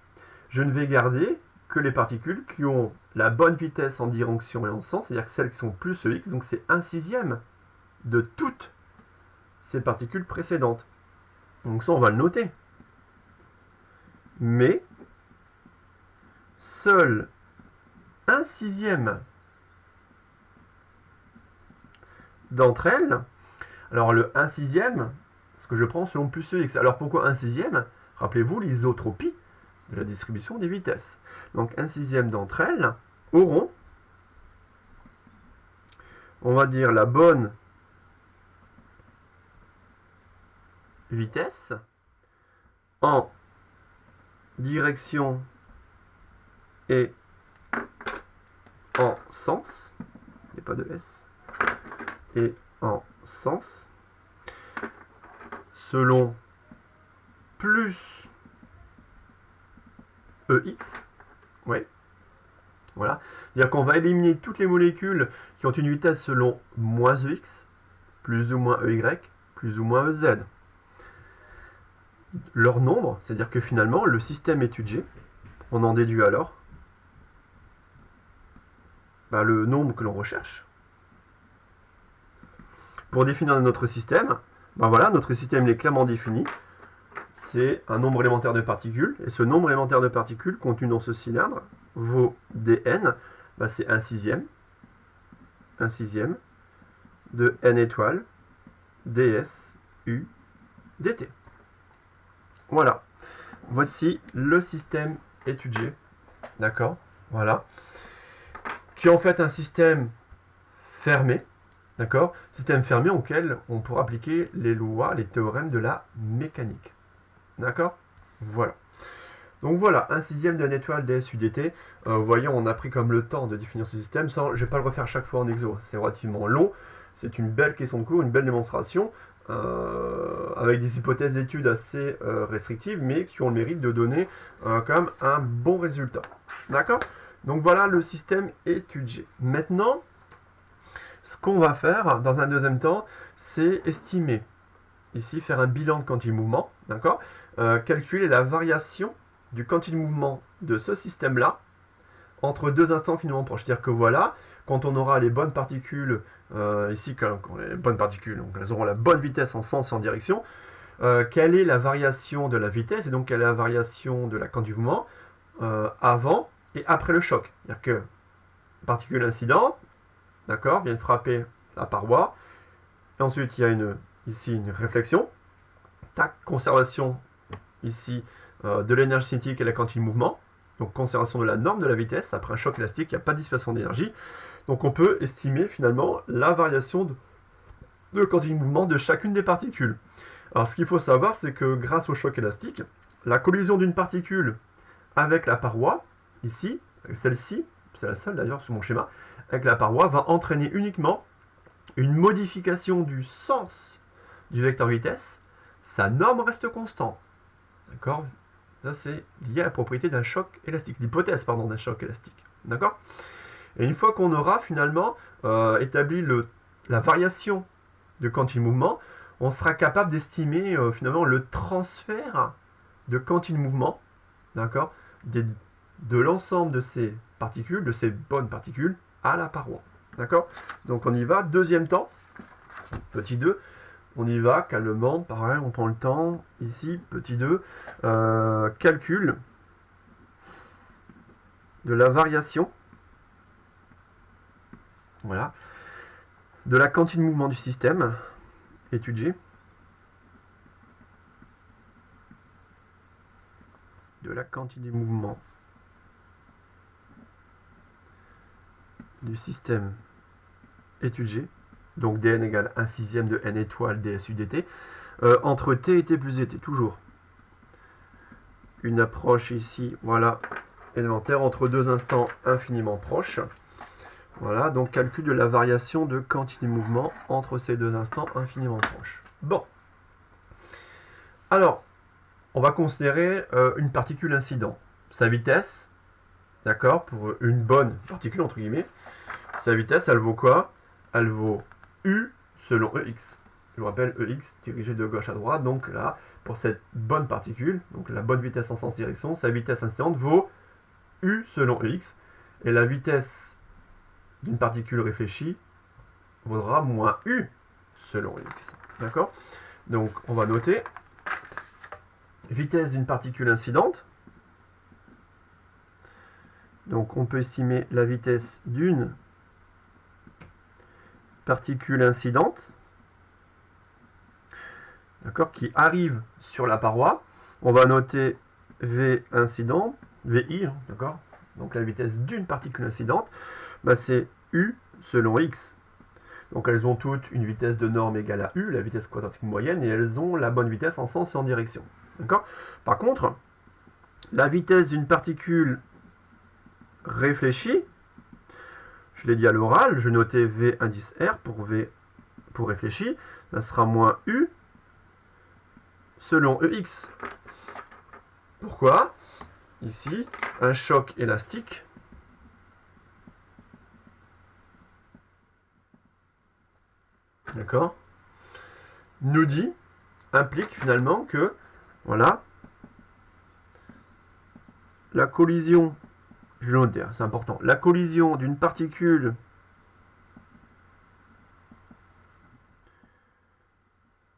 Je ne vais garder que les particules qui ont la bonne vitesse en direction et en sens, c'est-à-dire que celles qui sont plus x, donc c'est 1/6 de toutes ces particules précédentes. Donc ça, on va le noter. Mais, seul 1/6 d'entre elles, alors le 1/6, ce que je prends selon plus x. Alors pourquoi 1/6? Rappelez-vous l'isotropie de la distribution des vitesses. Donc 1/6 d'entre elles auront, on va dire, la bonne vitesse en direction et en sens, il n'y a pas de S, et en sens, selon plus EX, ouais, voilà, c'est-à-dire qu'on va éliminer toutes les molécules qui ont une vitesse selon moins EX, plus ou moins EY, plus ou moins EZ. Leur nombre, c'est-à-dire que finalement, le système étudié, on en déduit alors le nombre que l'on recherche. Pour définir notre système, voilà, notre système est clairement défini. C'est un nombre élémentaire de particules. Et ce nombre élémentaire de particules contenu dans ce cylindre vaut dn. C'est 1/6 de n étoiles ds u dt. Voilà. Voici le système étudié. D'accord? Voilà. Qui est en fait un système fermé. D'accord? Système fermé auquel on pourra appliquer les lois, les théorèmes de la mécanique. D'accord? Voilà. Donc voilà, 1/6 de n étoile ds udt. Vous voyez, on a pris comme le temps de définir ce système. Je ne vais pas le refaire chaque fois en exo. C'est relativement long. C'est une belle question de cours, une belle démonstration. avec des hypothèses d'études assez restrictives, mais qui ont le mérite de donner quand même un bon résultat. D'accord? Donc voilà le système étudié. Maintenant, ce qu'on va faire dans un deuxième temps, c'est estimer, ici faire un bilan de quantité de mouvement, d'accord? Calculer la variation du quantité de mouvement de ce système-là entre deux instants finalement proches. C'est-à-dire que voilà, quand on aura les bonnes particules, ici, quand les bonnes particules, donc elles auront la bonne vitesse en sens et en direction, quelle est la variation de la vitesse et donc quelle est la variation de la quantité de mouvement avant et après le choc. C'est-à-dire que particule incidente, d'accord, vient de frapper la paroi, et ensuite il y a ici une réflexion, tac, conservation ici de l'énergie cinétique et la quantité de mouvement, donc conservation de la norme de la vitesse, après un choc élastique, il n'y a pas de dissipation d'énergie, donc on peut estimer finalement la variation de quantité de mouvement de chacune des particules. Alors ce qu'il faut savoir, c'est que grâce au choc élastique, la collision d'une particule avec la paroi, ici, celle-ci, c'est la seule d'ailleurs sur mon schéma, avec la paroi, va entraîner uniquement une modification du sens du vecteur vitesse. Sa norme reste constante. D'accord? Ça, c'est lié à la propriété d'un choc élastique, l'hypothèse, pardon, d'un choc élastique. D'accord? Et une fois qu'on aura finalement établi la variation de quantité de mouvement, on sera capable d'estimer finalement le transfert de quantité de mouvement, d'accord, de l'ensemble de ces particules, de ces bonnes particules, à la paroi. D'accord? Donc on y va. Deuxième temps, petit 2. On y va calmement, pareil, on prend le temps. Ici, petit 2. Calcul de la variation. Voilà. De la quantité de mouvement du système. Étudié. De la quantité de mouvement du système étudié. Donc dn égale 1/6 de n étoile dsu dt. Entre t et t plus dt, toujours. Une approche ici, voilà, élémentaire, entre deux instants infiniment proches. Voilà, donc calcul de la variation de quantité de mouvement entre ces deux instants infiniment proches. Bon. Alors, on va considérer une particule incidente. Sa vitesse, d'accord, pour une bonne particule, entre guillemets, sa vitesse, elle vaut quoi? Elle vaut U selon EX. Je vous rappelle, EX dirigé de gauche à droite. Donc là, pour cette bonne particule, donc la bonne vitesse en sens direction, sa vitesse incidente vaut U selon EX. Et la vitesse d'une particule réfléchie vaudra moins U selon EX. D'accord? Donc on va noter vitesse d'une particule incidente. Donc on peut estimer la vitesse d'une particule incidente, d'accord, qui arrive sur la paroi. On va noter V incident, VI, d'accord. Donc la vitesse d'une particule incidente, bah, c'est U selon X. Donc elles ont toutes une vitesse de norme égale à U, la vitesse quadratique moyenne, et elles ont la bonne vitesse en sens et en direction. D'accord? Par contre, la vitesse d'une particule réfléchie, je l'ai dit à l'oral, je notais V indice R pour V pour réfléchi, ça sera moins U selon EX. Pourquoi? Ici, un choc élastique d'accord, nous dit, implique finalement que, voilà, la collision, je vais le noter, c'est important, la collision d'une particule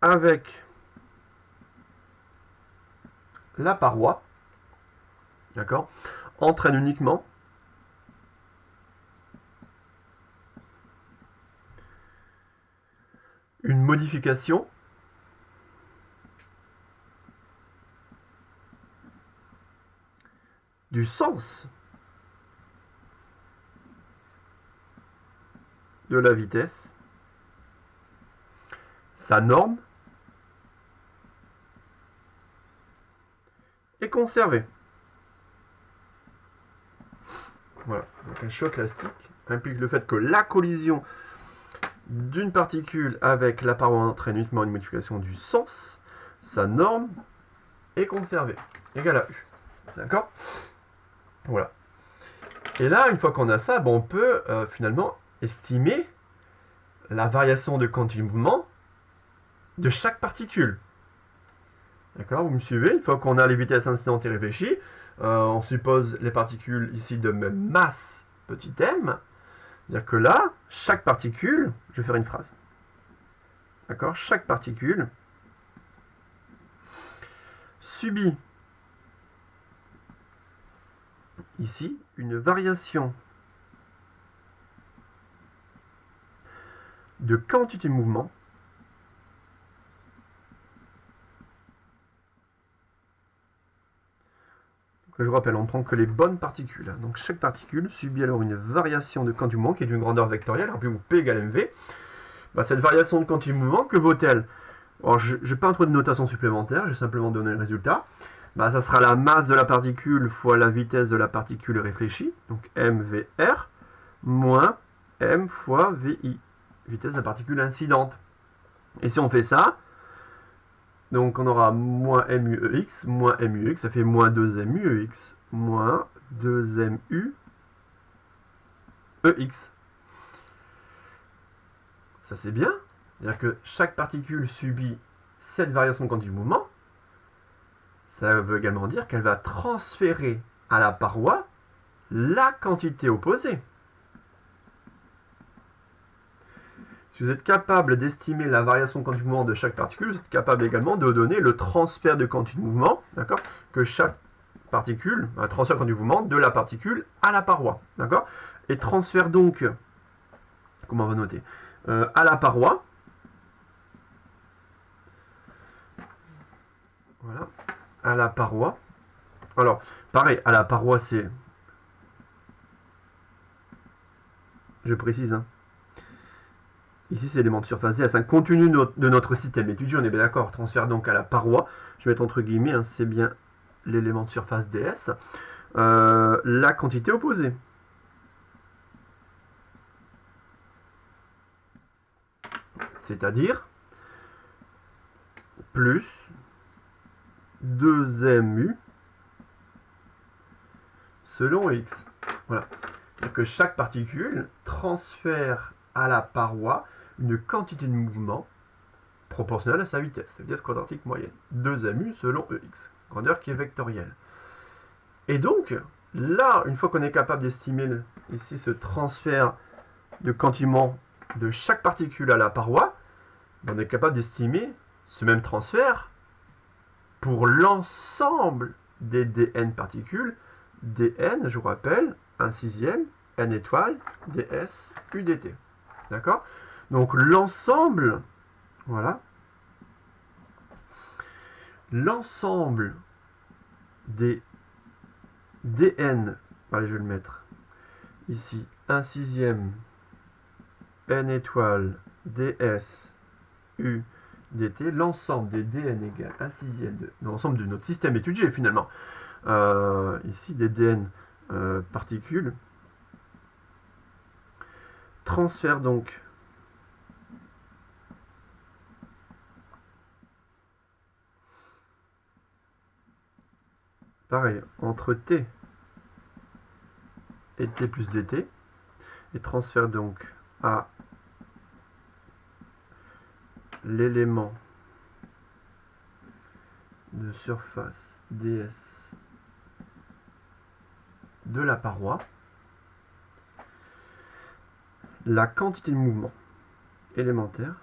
avec la paroi, d'accord, entraîne uniquement une modification du sens de la vitesse, sa norme est conservée. Voilà, donc un choc élastique implique le fait que la collision d'une particule avec la paroi entraîne uniquement une modification du sens, sa norme est conservée, égale à U. D'accord? Voilà. Et là, une fois qu'on a ça, on peut finalement estimer la variation de quantité de mouvement de chaque particule. D'accord? Vous me suivez? Une fois qu'on a les vitesses incidentes et réfléchies, on suppose les particules ici de même masse, petit m. C'est-à-dire que là, chaque particule, je vais faire une phrase. D'accord? Chaque particule subit ici une variation de quantité de mouvement je vous rappelle, on ne prend que les bonnes particules. Donc chaque particule subit alors une variation de quantité de mouvement qui est d'une grandeur vectorielle, rappelez-vous P égale mv. Cette variation de quantité de mouvement, que vaut-elle? Alors je n'ai pas introduit de notation supplémentaire, j'ai simplement donné le résultat. Ça sera la masse de la particule fois la vitesse de la particule réfléchie, donc mvr, moins m fois vi, vitesse de la particule incidente. Et si on fait ça, donc on aura moins muex, ça fait moins 2muex, moins 2muex. Ça c'est bien, c'est-à-dire que chaque particule subit cette variation de quantité de mouvement. Ça veut également dire qu'elle va transférer à la paroi la quantité opposée. Si vous êtes capable d'estimer la variation de quantité de mouvement de chaque particule, vous êtes capable également de donner le transfert de quantité de mouvement, d'accord, que chaque particule, un transfert de quantité de mouvement de la particule à la paroi, d'accord, et transfert donc, comment on va noter, à la paroi, voilà, à la paroi. Alors, pareil, à la paroi, c'est, je précise, hein, ici, c'est l'élément de surface ds, un contenu de notre système étudié, on est bien d'accord. Transfert donc à la paroi, je vais mettre entre guillemets, hein, c'est bien l'élément de surface ds. La quantité opposée. C'est-à-dire plus 2mu selon x. Voilà. C'est-à-dire que chaque particule transfère à la paroi une quantité de mouvement proportionnelle à sa vitesse quadratique moyenne. 2mu selon ex. Grandeur qui est vectorielle. Et donc, là, une fois qu'on est capable d'estimer ici ce transfert de quantité de chaque particule à la paroi, on est capable d'estimer ce même transfert pour l'ensemble des dn particules. dn, je vous rappelle, 1/6, n étoile, ds, udt. D'accord? Donc l'ensemble, voilà, l'ensemble des dn, allez, je vais le mettre ici, 1/6, n étoile, ds, udt, l'ensemble des dn égale 1/6 de l'ensemble de notre système étudié finalement. Ici, des dn particules transfèrent donc pareil entre t et t plus dt et transfère donc à l'élément de surface ds de la paroi la quantité de mouvement élémentaire,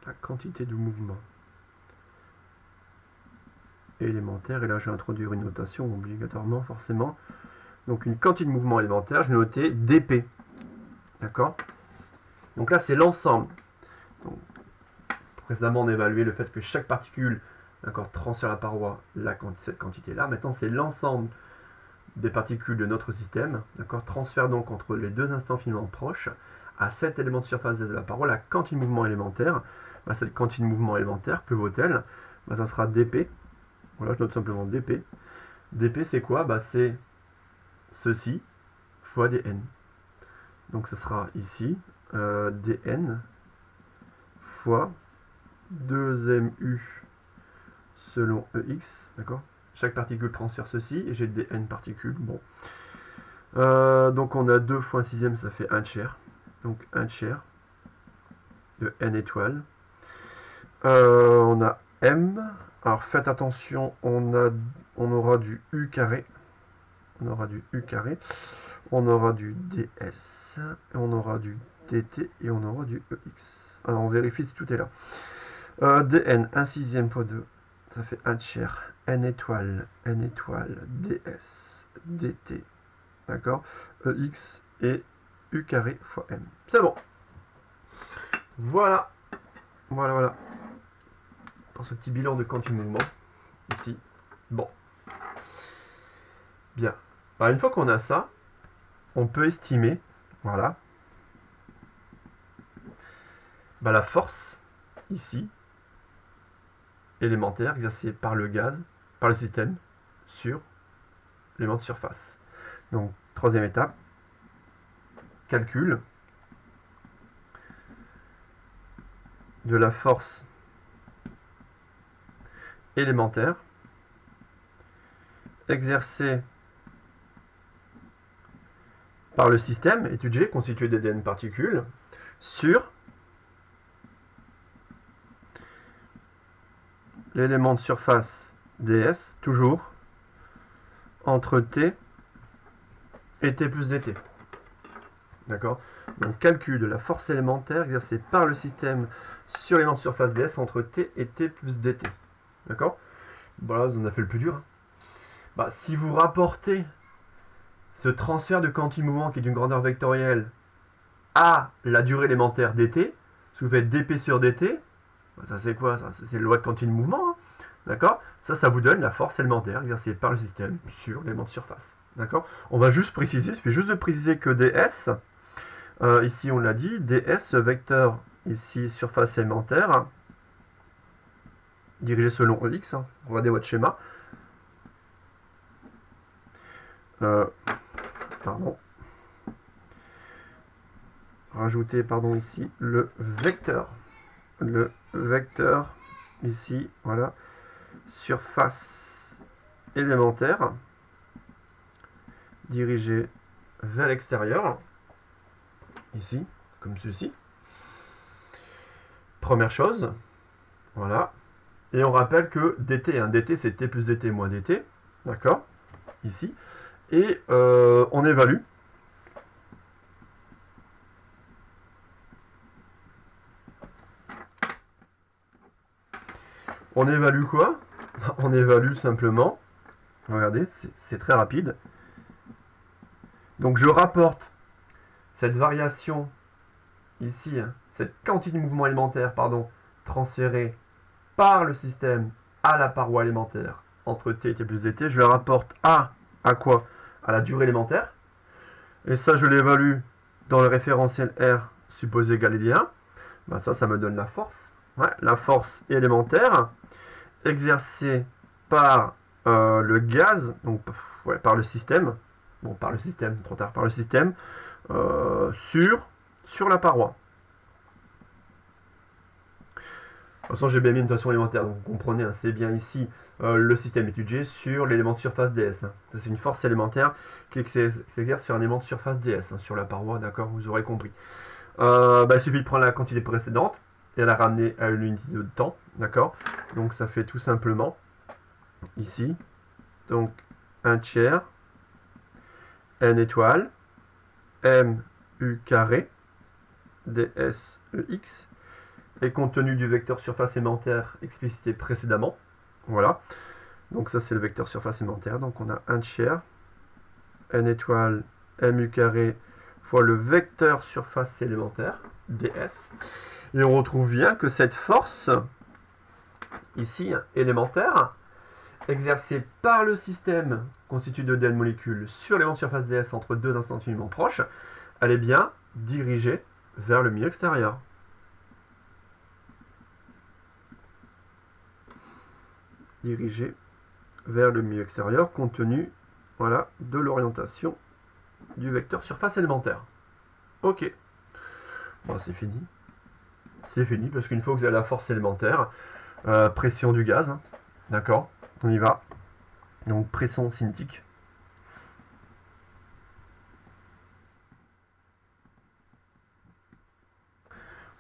la quantité de mouvement élémentaire, et là je vais introduire une notation obligatoirement forcément, donc une quantité de mouvement élémentaire, je vais noter dp, d'accord? Donc là c'est l'ensemble. Précédemment on a évalué le fait que chaque particule, d'accord, transfère à la paroi cette quantité là, maintenant c'est l'ensemble des particules de notre système, d'accord, transfère donc entre les deux instants finalement proches à cet élément de surface de la paroi la quantité de mouvement élémentaire. Cette quantité de mouvement élémentaire, que vaut-elle? Ça sera dp. Voilà, je note simplement dp. dp c'est quoi? C'est ceci fois dn. Donc ce sera ici dn fois 2mu selon ex, d'accord? Chaque particule transfère ceci, et j'ai dn particules, bon. Donc on a 2 fois 1 sixième, ça fait 1 tiers. Donc 1 tiers de n étoiles. On a m. Alors faites attention, on aura du u carré. On aura du u carré. On aura du ds. On aura du dt et on aura du ex. Alors on vérifie si tout est là. dn, 1 sixième fois 2, ça fait 1 tiers. n étoile, ds, dt. D'accord? Ex et u carré fois m. C'est bon. Voilà. Voilà. Pour ce petit bilan de quanti-mouvement. Ici. Bon. Bien. Alors, une fois qu'on a ça, on peut estimer, voilà, la force, ici, élémentaire, exercée par le gaz, par le système, sur l'élément de surface. Donc, troisième étape, calcul de la force élémentaire exercée par le système étudié, constitué d'ADN particules, sur l'élément de surface ds, toujours, entre t et t plus dt. D'accord? Donc, calcul de la force élémentaire exercée par le système sur l'élément de surface ds entre t et t plus dt. D'accord? Voilà, on a fait le plus dur. Si vous rapportez ce transfert de quanti-mouvement qui est d'une grandeur vectorielle à la durée élémentaire dt, si vous faites dp sur dt, ça c'est quoi? C'est la loi de quanti-mouvement. Hein, d'accord? Ça vous donne la force élémentaire exercée par le système sur l'élément de surface. D'accord? On va juste préciser, il suffit juste de préciser que ds, ici on l'a dit, ds, vecteur ici surface élémentaire, dirigé selon ex, hein, regardez votre schéma. Pardon. Rajouter, ici, le vecteur. Le vecteur, ici, voilà, surface élémentaire, dirigé vers l'extérieur, ici, comme ceci. Première chose, voilà. Et on rappelle que dt, dt c'est t plus dt moins dt, d'accord, ici. Et on évalue. On évalue quoi? On évalue simplement, regardez, c'est très rapide. Donc je rapporte cette variation ici, cette quantité de mouvement élémentaire, transférée par le système à la paroi élémentaire entre t et t plus dt, je la rapporte à quoi? À la durée élémentaire. Et ça, je l'évalue dans le référentiel R supposé galiléen. Ça me donne la force. Ouais, la force élémentaire exercée par le gaz, donc par le système, par le système, sur la paroi. De toute façon, j'ai bien mis une notation élémentaire, donc vous comprenez, hein, c'est bien ici le système étudié sur l'élément de surface ds. Hein. C'est une force élémentaire qui s'exerce sur un élément de surface ds, hein, sur la paroi, d'accord, vous aurez compris. Il suffit de prendre la quantité précédente et la ramener à une unité de temps, d'accord. Donc ça fait tout simplement, ici, donc 1 tiers, n étoile, m u carré, ds ex, et compte tenu du vecteur surface élémentaire explicité précédemment. Voilà. Donc ça c'est le vecteur surface élémentaire. Donc on a 1 tiers n étoile mu carré fois le vecteur surface élémentaire, ds. Et on retrouve bien que cette force, ici, élémentaire, exercée par le système constitué de dn molécules sur l'élément de surface ds entre deux instantanément proches, elle est bien dirigée vers le milieu extérieur. Dirigé vers le milieu extérieur compte tenu de l'orientation du vecteur surface élémentaire. Ok. Bon, c'est fini. C'est fini, parce qu'une fois que vous avez la force élémentaire, pression du gaz, hein, d'accord, on y va. Donc pression cinétique.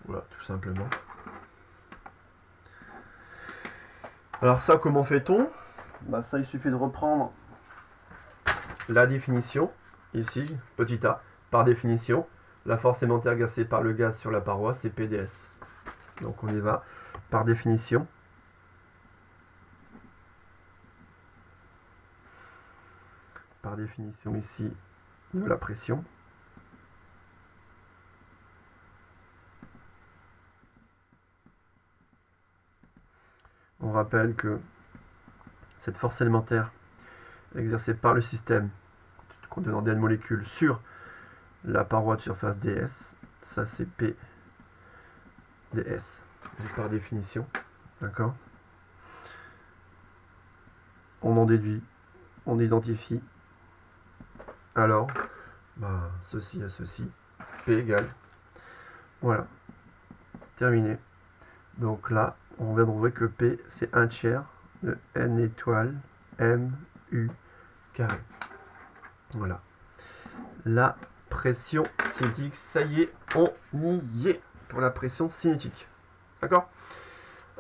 Voilà, tout simplement. Alors ça, comment fait-on? Bah ça, il suffit de reprendre la définition, ici, petit a, par définition, la force élémentaire exercée par le gaz sur la paroi, c'est PdS. Donc on y va, par définition. Par définition ici, de la pression. On rappelle que cette force élémentaire exercée par le système contenant des molécules sur la paroi de surface ds, ça c'est P ds, par définition, d'accord. On en déduit, on identifie, alors, bah, ceci à ceci, P égale, voilà, terminé. Donc là, on vient de trouver que P c'est 1/3 de N étoile M U carré. Voilà. La pression cinétique, ça y est, on y est pour la pression cinétique. D'accord?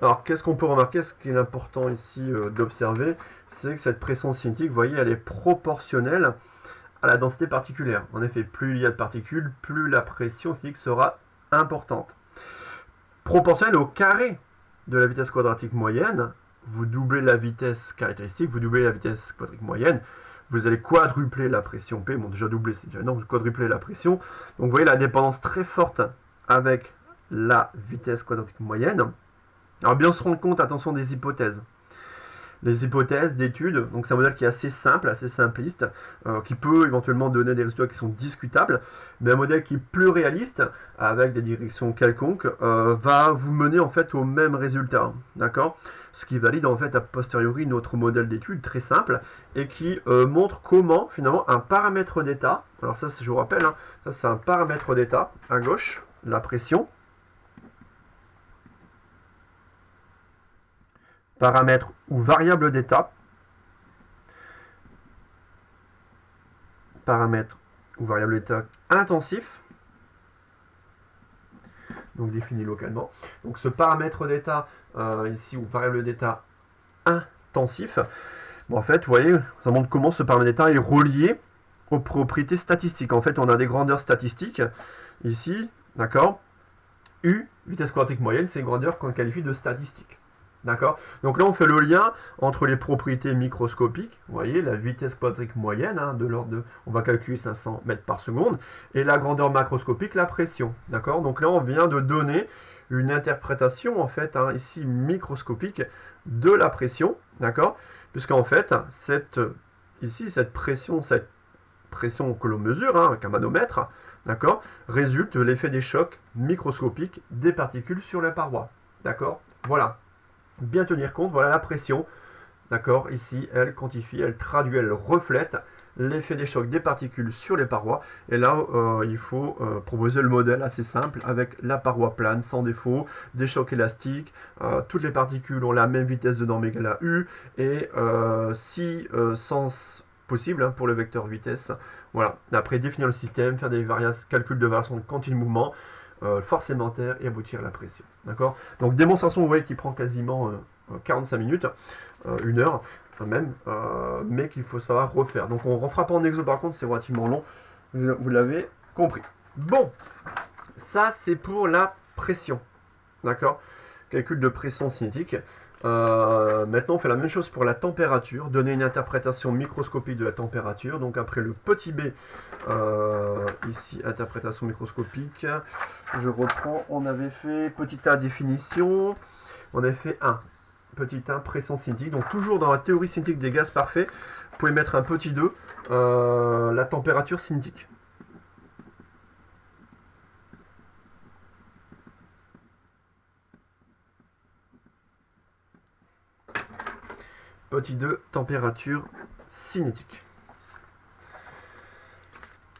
Alors, qu'est-ce qu'on peut remarquer? Ce qui est important ici d'observer, c'est que cette pression cinétique, vous voyez, elle est proportionnelle à la densité particulière. En effet, plus il y a de particules, plus la pression cinétique sera importante. Proportionnelle au carré de la vitesse quadratique moyenne, vous doublez la vitesse caractéristique, vous doublez la vitesse quadratique moyenne, vous allez quadrupler la pression P, bon déjà doubler c'est déjà énorme, vous quadruplez la pression, donc vous voyez la dépendance très forte avec la vitesse quadratique moyenne. Alors bien se rendre compte, attention, des hypothèses. Les hypothèses d'études, donc c'est un modèle qui est assez simple, assez simpliste, qui peut éventuellement donner des résultats qui sont discutables, mais un modèle qui est plus réaliste, avec des directions quelconques, va vous mener en fait au même résultat, d'accord? Ce qui valide en fait a posteriori notre modèle d'étude très simple, et qui montre comment finalement un paramètre d'état, alors ça je vous rappelle, hein, ça c'est un paramètre d'état, à gauche, la pression, paramètre ou variable d'état, paramètre ou variable d'état intensif, donc défini localement. Donc ce paramètre d'état ici, ou variable d'état intensif, bon, en fait, vous voyez, ça montre comment ce paramètre d'état est relié aux propriétés statistiques. En fait, on a des grandeurs statistiques ici, d'accord. U, vitesse quadratique moyenne, c'est une grandeur qu'on qualifie de statistique. D'accord? Donc là, on fait le lien entre les propriétés microscopiques, vous voyez, la vitesse quadratique moyenne, hein, de l'ordre de, on va calculer 500 mètres par seconde, et la grandeur macroscopique, la pression. D'accord? Donc là, on vient de donner une interprétation, en fait, hein, ici, microscopique de la pression, d'accord? Puisqu'en fait, cette pression que l'on mesure, hein, avec un manomètre, d'accord, résulte de l'effet des chocs microscopiques des particules sur la paroi. D'accord? Voilà. Bien tenir compte, voilà la pression, d'accord, ici elle quantifie, elle traduit, elle reflète l'effet des chocs des particules sur les parois, et là il faut proposer le modèle assez simple avec la paroi plane, sans défaut, des chocs élastiques, toutes les particules ont la même vitesse de norme égale à U, et si sens possible hein, pour le vecteur vitesse, voilà, après définir le système, faire des calculs de variation de quantité de mouvement, force élémentaire et aboutir à la pression. D'accord? Donc démonstration, vous voyez, qui prend quasiment 45 minutes, 1 heure même, mais qu'il faut savoir refaire. Donc on ne refera pas en exo, par contre, c'est relativement long, vous l'avez compris. Bon, ça c'est pour la pression. D'accord? Calcul de pression cinétique. Maintenant, on fait la même chose pour la température, donner une interprétation microscopique de la température. Donc après le petit b, ici, interprétation microscopique, je reprends, on avait fait petit a, définition, on avait fait 1, petit 1, pression cinétique. Donc toujours dans la théorie cinétique des gaz parfaits, vous pouvez mettre un petit 2, la température cinétique. Petit 2, température cinétique.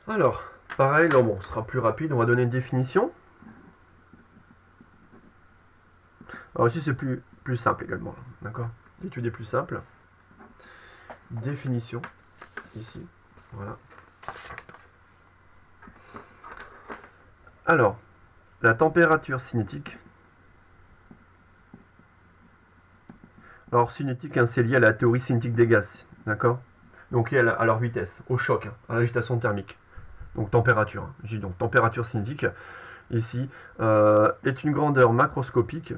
Alors, pareil, là, bon, ce sera plus rapide, on va donner une définition. Alors ici, c'est plus simple également. D'accord? L'étude est plus simple. Définition, ici. Voilà. Alors, la température cinétique. Alors, cinétique, hein, c'est lié à la théorie cinétique des gaz. D'accord? Donc, lié à leur vitesse, au choc, hein, à l'agitation thermique. Donc, température. Hein. Je dis donc température cinétique, ici, est une grandeur macroscopique.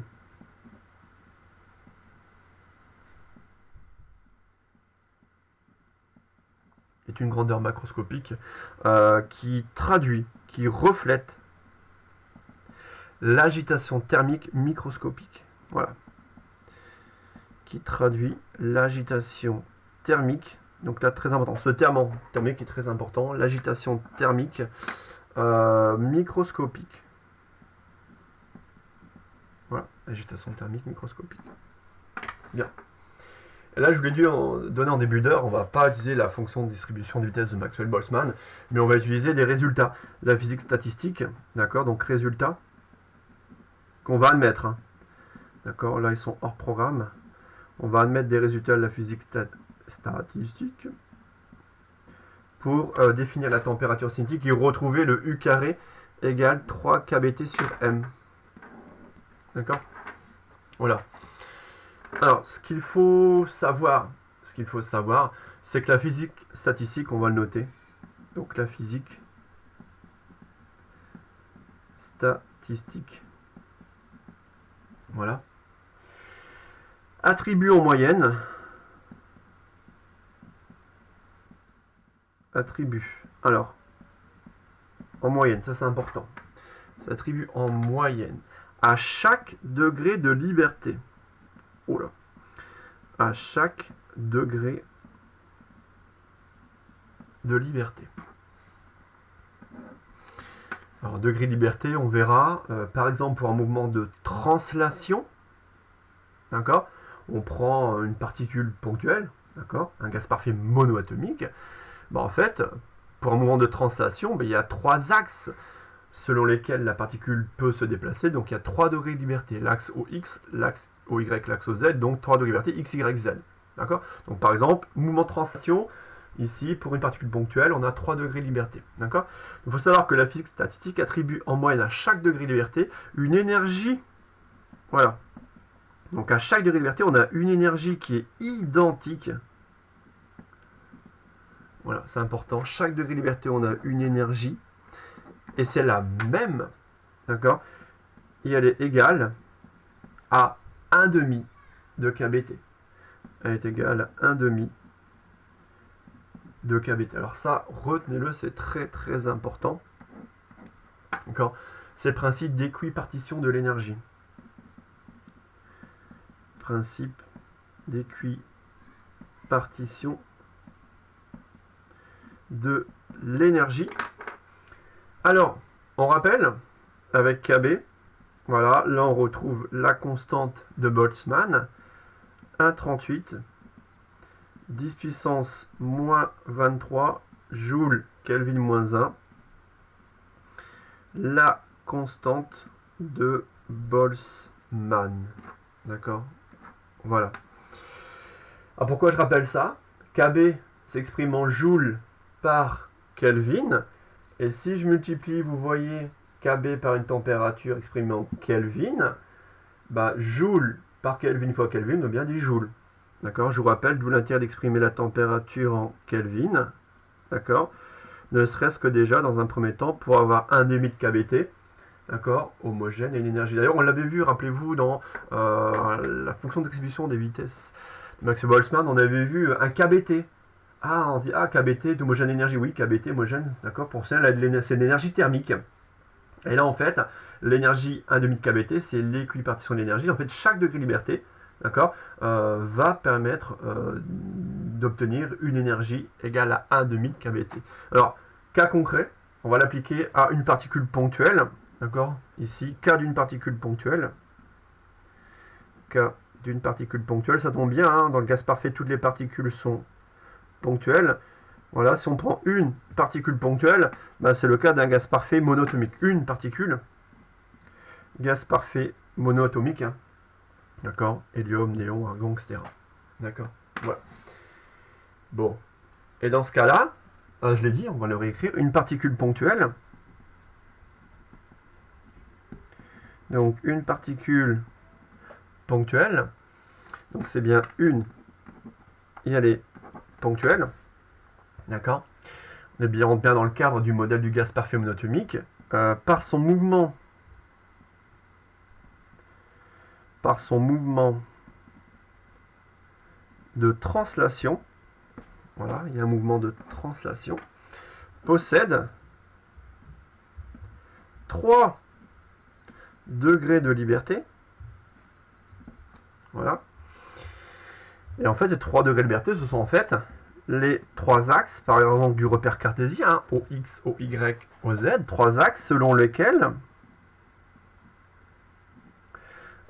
Est une grandeur macroscopique qui traduit, qui reflète l'agitation thermique microscopique. Voilà. Qui traduit l'agitation thermique. Donc là, très important. Ce terme thermique est très important. L'agitation thermique microscopique. Voilà, agitation thermique microscopique. Bien. Et là, je vous l'ai donné en début d'heure, on ne va pas utiliser la fonction de distribution de vitesse de Maxwell-Boltzmann, mais on va utiliser des résultats. La physique statistique, d'accord, donc résultats qu'on va admettre. Hein. D'accord, là ils sont hors programme. On va admettre des résultats de la physique statistique pour définir la température cinétique et retrouver le U carré égale 3 kBT sur M. D'accord? Voilà. Alors, ce qu'il faut savoir, c'est que la physique statistique, on va le noter. Donc la physique statistique. Voilà. Attribue en moyenne. Attribue. Alors, en moyenne, ça c'est important. Ça attribue en moyenne à chaque degré de liberté. Oh là. À chaque degré de liberté. Alors, degré de liberté, on verra, par exemple, pour un mouvement de translation, d'accord, on prend une particule ponctuelle, d'accord, un gaz parfait monoatomique. Ben, en fait, pour un mouvement de translation, ben, il y a 3 axes selon lesquels la particule peut se déplacer. Donc, il y a 3 degrés de liberté. L'axe OX, l'axe OY, l'axe OZ, donc 3 degrés de liberté X, Y, Z. D'accord? Donc, par exemple, mouvement de translation, ici, pour une particule ponctuelle, on a 3 degrés de liberté. D'accord? Il faut savoir que la physique statistique attribue en moyenne à chaque degré de liberté une énergie. Voilà. Donc, à chaque degré de liberté, on a une énergie qui est identique. Voilà, c'est important. Chaque degré de liberté, on a une énergie. Et c'est la même. D'accord? Et elle est égale à 1,5 de kBT. Elle est égale à 1,5 de kBT. Alors ça, retenez-le, c'est très très important. D'accord? C'est le principe d'équipartition de l'énergie. Principe d'équipartition de l'énergie. Alors, on rappelle, avec KB, voilà, là on retrouve la constante de Boltzmann, 1,38, 10 puissance moins 23 joules Kelvin moins 1, la constante de Boltzmann. D'accord? Voilà. Alors pourquoi je rappelle ça? KB s'exprime en joules par Kelvin. Et si je multiplie, vous voyez, KB par une température exprimée en Kelvin, bah, joule par Kelvin fois Kelvin, on a bien dit joules. D'accord? Je vous rappelle, d'où l'intérêt d'exprimer la température en Kelvin. D'accord? Ne serait-ce que déjà, dans un premier temps, pour avoir 1,5 de kBT, d'accord, homogène et une énergie. D'ailleurs, on l'avait vu, rappelez-vous, dans la fonction d'exécution des vitesses de Maxwell-Boltzmann, on avait vu un kBT. Ah, on dit, ah, kBT d'homogène énergie. Oui, kBT homogène, d'accord, pour ça, c'est l'énergie thermique. Et là, en fait, l'énergie 1,5 de kBT, c'est l'équipartition de l'énergie. En fait, chaque degré de liberté, d'accord, va permettre d'obtenir une énergie égale à 1,5 de kBT. Alors, cas concret, on va l'appliquer à une particule ponctuelle. D'accord? Ici, cas d'une particule ponctuelle. Cas d'une particule ponctuelle, ça tombe bien, hein, dans le gaz parfait, toutes les particules sont ponctuelles. Voilà, si on prend une particule ponctuelle, bah, c'est le cas d'un gaz parfait monoatomique. Une particule, gaz parfait monoatomique. Hein. D'accord? Hélium, néon, argon, etc. D'accord? Voilà. Bon. Et dans ce cas-là, je l'ai dit, on va le réécrire, une particule ponctuelle. Donc une particule ponctuelle, donc c'est bien une, et elle est ponctuelle. D'accord? On est bien dans le cadre du modèle du gaz parfait monatomique. Par son mouvement de translation, voilà, il y a un mouvement de translation, possède 3 degrés de liberté. Voilà. Et en fait, ces 3 degrés de liberté, ce sont en fait les 3 axes, par exemple du repère cartésien, hein, OX, OY, OZ, 3 axes selon lesquels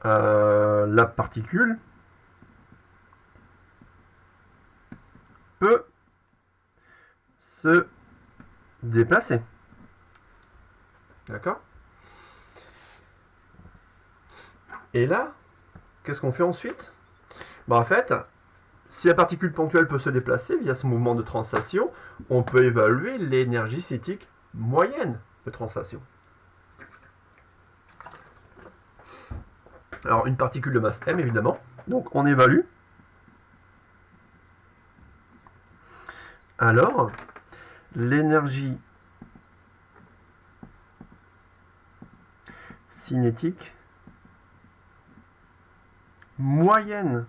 la particule peut se déplacer. D'accord? Et là, qu'est-ce qu'on fait ensuite? En fait, si la particule ponctuelle peut se déplacer via ce mouvement de translation, on peut évaluer l'énergie cinétique moyenne de translation. Alors, une particule de masse m, évidemment. Donc, on évalue. Alors, l'énergie cinétique moyenne.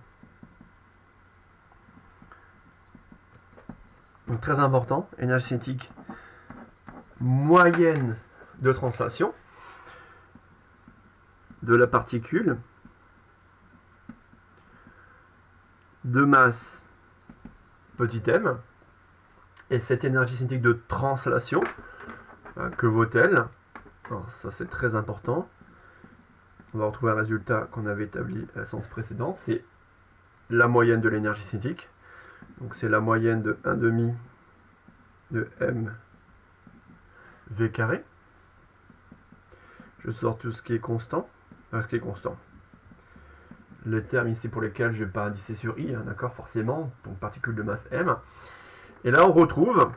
Donc, très important, énergie cinétique moyenne de translation de la particule de masse petit m. Et cette énergie cinétique de translation, que vaut-elle? Alors ça c'est très important. On va retrouver un résultat qu'on avait établi à la séance précédente. C'est la moyenne de l'énergie cinétique. Donc c'est la moyenne de 1,5 de m v carré. Je sors tout ce qui est constant. Ce qui est constant. Les termes ici pour lesquels je ne vais pas indicer sur i, hein, d'accord, forcément. Donc particule de masse m. Et là, on retrouve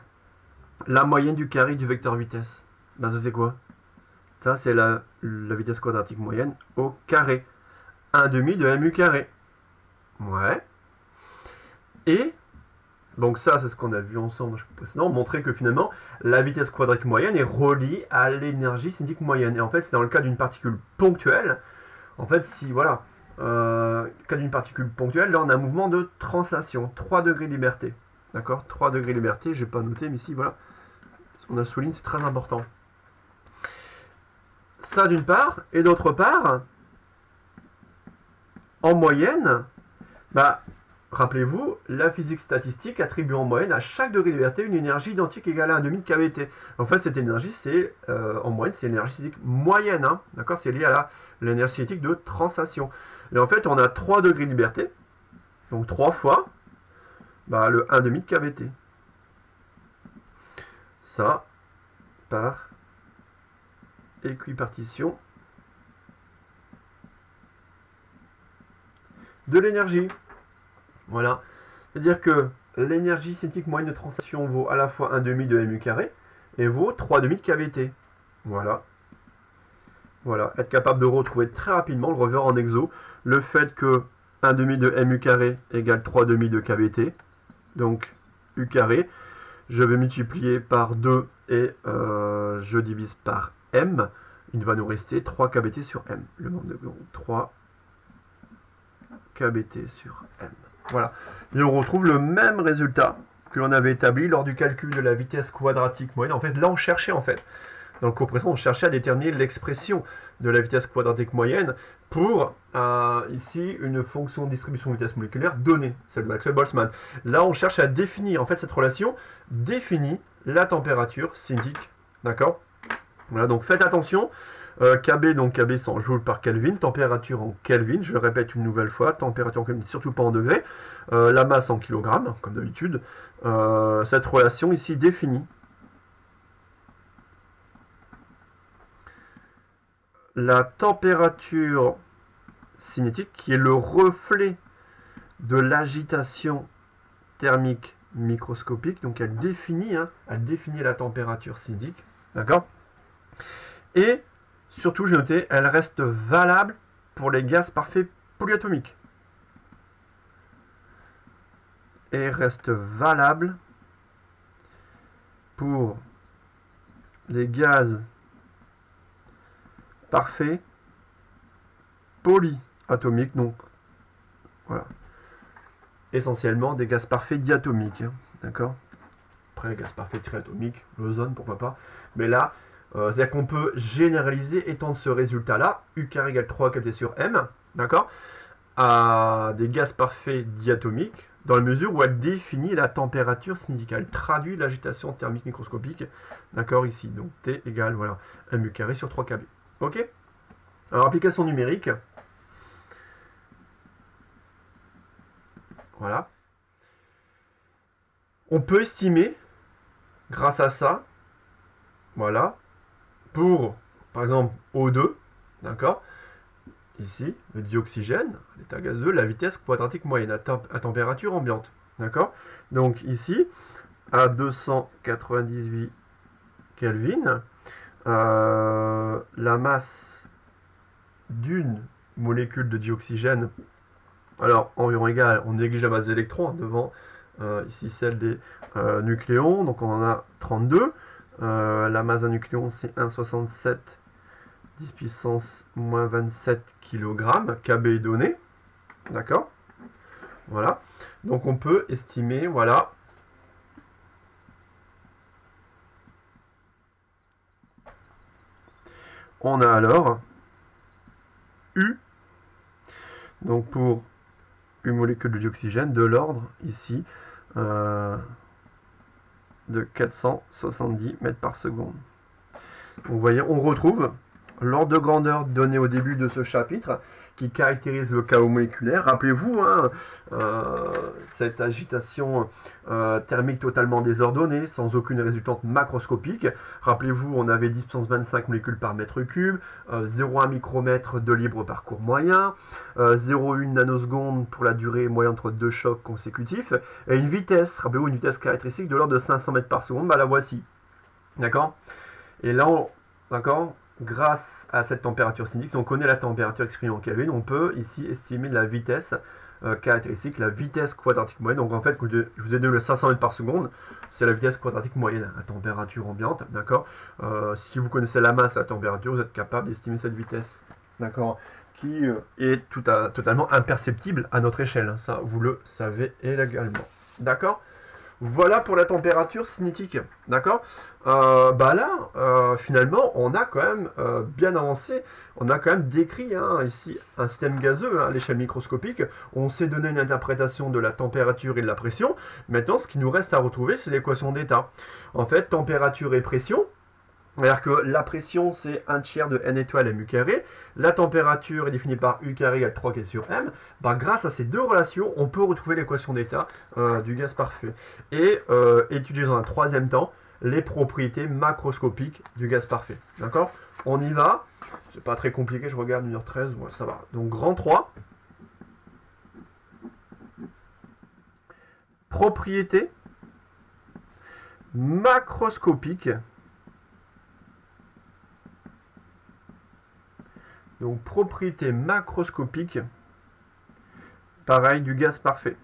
la moyenne du carré du vecteur vitesse. Ben, ça, c'est quoi? Ça, c'est la vitesse quadratique moyenne au carré. 1,5 de mu carré. Ouais. Et, donc ça, c'est ce qu'on a vu ensemble précédemment, montrer que finalement, la vitesse quadratique moyenne est reliée à l'énergie cinétique moyenne. Et en fait, c'est dans le cas d'une particule ponctuelle. En fait, si, voilà, cas d'une particule ponctuelle, là, on a un mouvement de translation. 3 degrés de liberté. D'accord? 3 degrés de liberté, je n'ai pas noté, mais ici, voilà. Ce qu'on a souligné, c'est très important. Ça d'une part, et d'autre part, en moyenne, rappelez-vous, la physique statistique attribue en moyenne à chaque degré de liberté une énergie identique égale à 1,5 de kBT. En fait, cette énergie, c'est en moyenne, c'est l'énergie cinétique moyenne. Hein, d'accord? C'est lié à l'énergie cinétique de translation. Et en fait, on a 3 degrés de liberté, donc 3 fois le 1,5 de kBT. Ça, par équipartition de l'énergie. Voilà. C'est-à-dire que l'énergie cinétique moyenne de translation vaut à la fois 1,5 de mu carré et vaut 3,5 de kBT. Voilà. Voilà. Être capable de retrouver très rapidement le revoir en exo le fait que 1,5 de mu carré égale 3,5 de kBT. Donc u carré. Je vais multiplier par 2 et je divise par m. Il va nous rester 3 kBT sur m. Le nombre de 3 kBT sur m. Voilà. Et on retrouve le même résultat que l'on avait établi lors du calcul de la vitesse quadratique moyenne. En fait, là, on cherchait, dans le cours précédent, on cherchait à déterminer l'expression de la vitesse quadratique moyenne pour, ici, une fonction de distribution de vitesse moléculaire donnée, celle de Maxwell-Boltzmann. Là, on cherche à définir, en fait, cette relation définit la température cinétique. D'accord? Voilà, donc faites attention. KB, donc KB c'est en joules par Kelvin, température en Kelvin, je le répète une nouvelle fois, température en Kelvin, surtout pas en degrés, la masse en kilogrammes, comme d'habitude. Cette relation ici définit la température cinétique, qui est le reflet de l'agitation thermique microscopique. Donc elle définit la température cinétique. D'accord? Et surtout, j'ai noté, elle reste valable pour les gaz parfaits polyatomiques. Et reste valable pour les gaz parfaits polyatomiques. Donc, voilà. Essentiellement des gaz parfaits diatomiques. D'accord? Après, les gaz parfaits triatomiques, l'ozone, pourquoi pas. Mais là, c'est-à-dire qu'on peut généraliser, étendre ce résultat-là, U carré égale 3 capté sur M, d'accord, à des gaz parfaits diatomiques, dans la mesure où elle définit la température cinétique. Elle traduit l'agitation thermique microscopique, d'accord, ici. Donc T égale, voilà, MU carré sur 3KB. Ok? Alors, application numérique. Voilà. On peut estimer, grâce à ça, voilà, pour, par exemple, O2, d'accord, ici, le dioxygène, l'état gazeux, la vitesse quadratique moyenne à température ambiante. D'accord? Donc ici, à 298 Kelvin, la masse d'une molécule de dioxygène, alors environ égale, on néglige la masse des électrons, devant ici celle des nucléons, donc on en a 32. La masse d'un nucléon, c'est 1,67 10 puissance moins 27 kg, KB est donné, d'accord? Voilà, donc on peut estimer, voilà, on a alors U, donc pour une molécule de dioxygène, de l'ordre, ici, de 470 mètres par seconde. Donc vous voyez, on retrouve l'ordre de grandeur donné au début de ce chapitre qui caractérise le chaos moléculaire. Rappelez-vous, cette agitation thermique totalement désordonnée, sans aucune résultante macroscopique. Rappelez-vous, on avait 10 puissance 25 molécules par mètre cube, 0,1 micromètre de libre parcours moyen, 0,1 nanoseconde pour la durée moyenne entre deux chocs consécutifs, et une vitesse, rappelez-vous, une vitesse caractéristique de l'ordre de 500 mètres par seconde, la voici. D'accord? Et là, d'accord, grâce à cette température cinétique, si on connaît la température exprimée en Kelvin, on peut ici estimer la vitesse caractéristique, la vitesse quadratique moyenne. Donc en fait, je vous ai donné le 500 mètres par seconde, c'est la vitesse quadratique moyenne à température ambiante, d'accord. Si vous connaissez la masse à la température, vous êtes capable d'estimer cette vitesse, d'accord, qui est totalement imperceptible à notre échelle. Ça, vous le savez également, d'accord. Voilà pour la température cinétique, d'accord. Finalement, on a quand même bien avancé, on a quand même décrit ici un système gazeux à l'échelle microscopique, on s'est donné une interprétation de la température et de la pression. Maintenant, ce qui nous reste à retrouver, c'est l'équation d'état. En fait, température et pression, c'est-à-dire que la pression, c'est 1/3 de n étoile mu carré. La température est définie par U carré égale 3 sur M. Grâce à ces deux relations, on peut retrouver l'équation d'état du gaz parfait. Et étudier dans un troisième temps les propriétés macroscopiques du gaz parfait. D'accord? On y va. C'est pas très compliqué, je regarde 1h13. Ouais, ça va. Donc, grand 3. Propriétés macroscopiques. Donc, propriété macroscopique, pareil, du gaz parfait.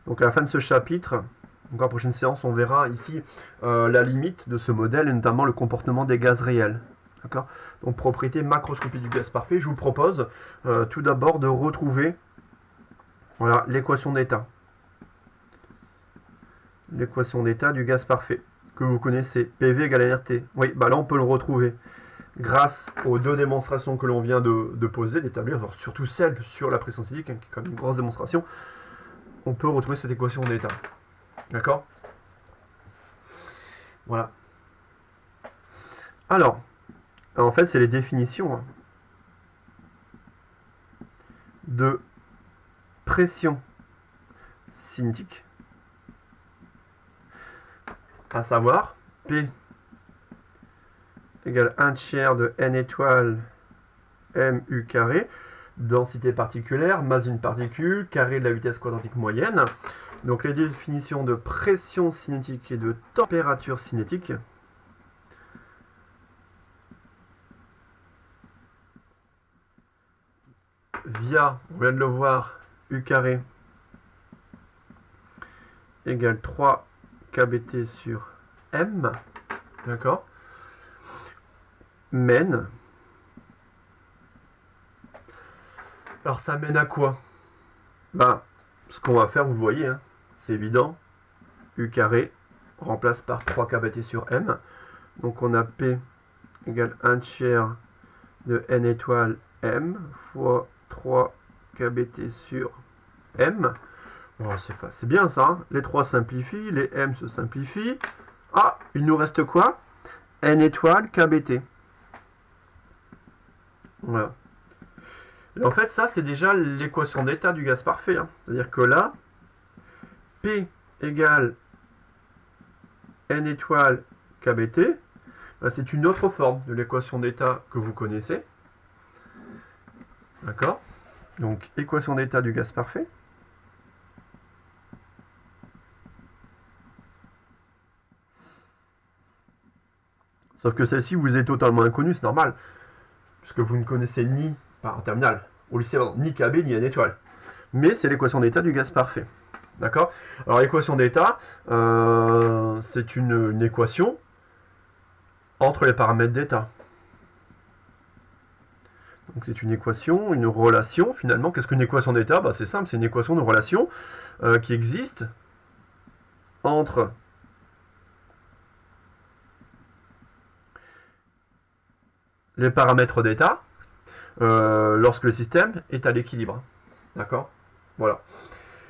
Donc, à la fin de ce chapitre, donc à la prochaine séance, on verra ici la limite de ce modèle, et notamment le comportement des gaz réels. D'accord? Donc, propriété macroscopique du gaz parfait. Je vous propose tout d'abord de retrouver voilà, l'équation d'état. L'équation d'état du gaz parfait, que vous connaissez, PV égale RT. Oui, là, on peut le retrouver. Grâce aux deux démonstrations que l'on vient de poser, d'établir, surtout celle sur la pression cinétique, qui est quand même une grosse démonstration, on peut retrouver cette équation d'état. D'accord? Voilà. Alors, en fait, c'est les définitions de pression cinétique, à savoir P égale 1/3 de n étoile mu carré. densité particulière, masse d'une particule, carré de la vitesse quadratique moyenne. Donc les définitions de pression cinétique et de température cinétique. Via, on vient de le voir, U carré égale 3 kBT sur M, d'accord, mène. Alors ça mène à quoi? Ben, ce qu'on va faire, vous voyez, hein, c'est évident. U carré remplace par 3 kBT sur M. Donc on a P égale 1 tiers de N étoile M fois 3 kBT sur M. Bon, c'est bien ça, hein. Les 3 simplifient, les M se simplifient. Ah, il nous reste quoi? N étoile kBT. Voilà. Et en fait, ça, c'est déjà l'équation d'état du gaz parfait, hein. C'est-à-dire que là, P égale N étoile kBT, ben, c'est une autre forme de l'équation d'état que vous connaissez. D'accord? Donc, équation d'état du gaz parfait. Sauf que celle-ci vous est totalement inconnue, c'est normal. Puisque vous ne connaissez ni, en terminale, au lycée, ni KB ni N étoile. Mais c'est l'équation d'état du gaz parfait. D'accord? Alors, l'équation d'état, c'est une équation entre les paramètres d'état. Donc, c'est une équation, une relation, finalement. Qu'est-ce qu'une équation d'état? C'est simple, c'est une équation de relation qui existe entre les paramètres d'état lorsque le système est à l'équilibre. D'accord? Voilà.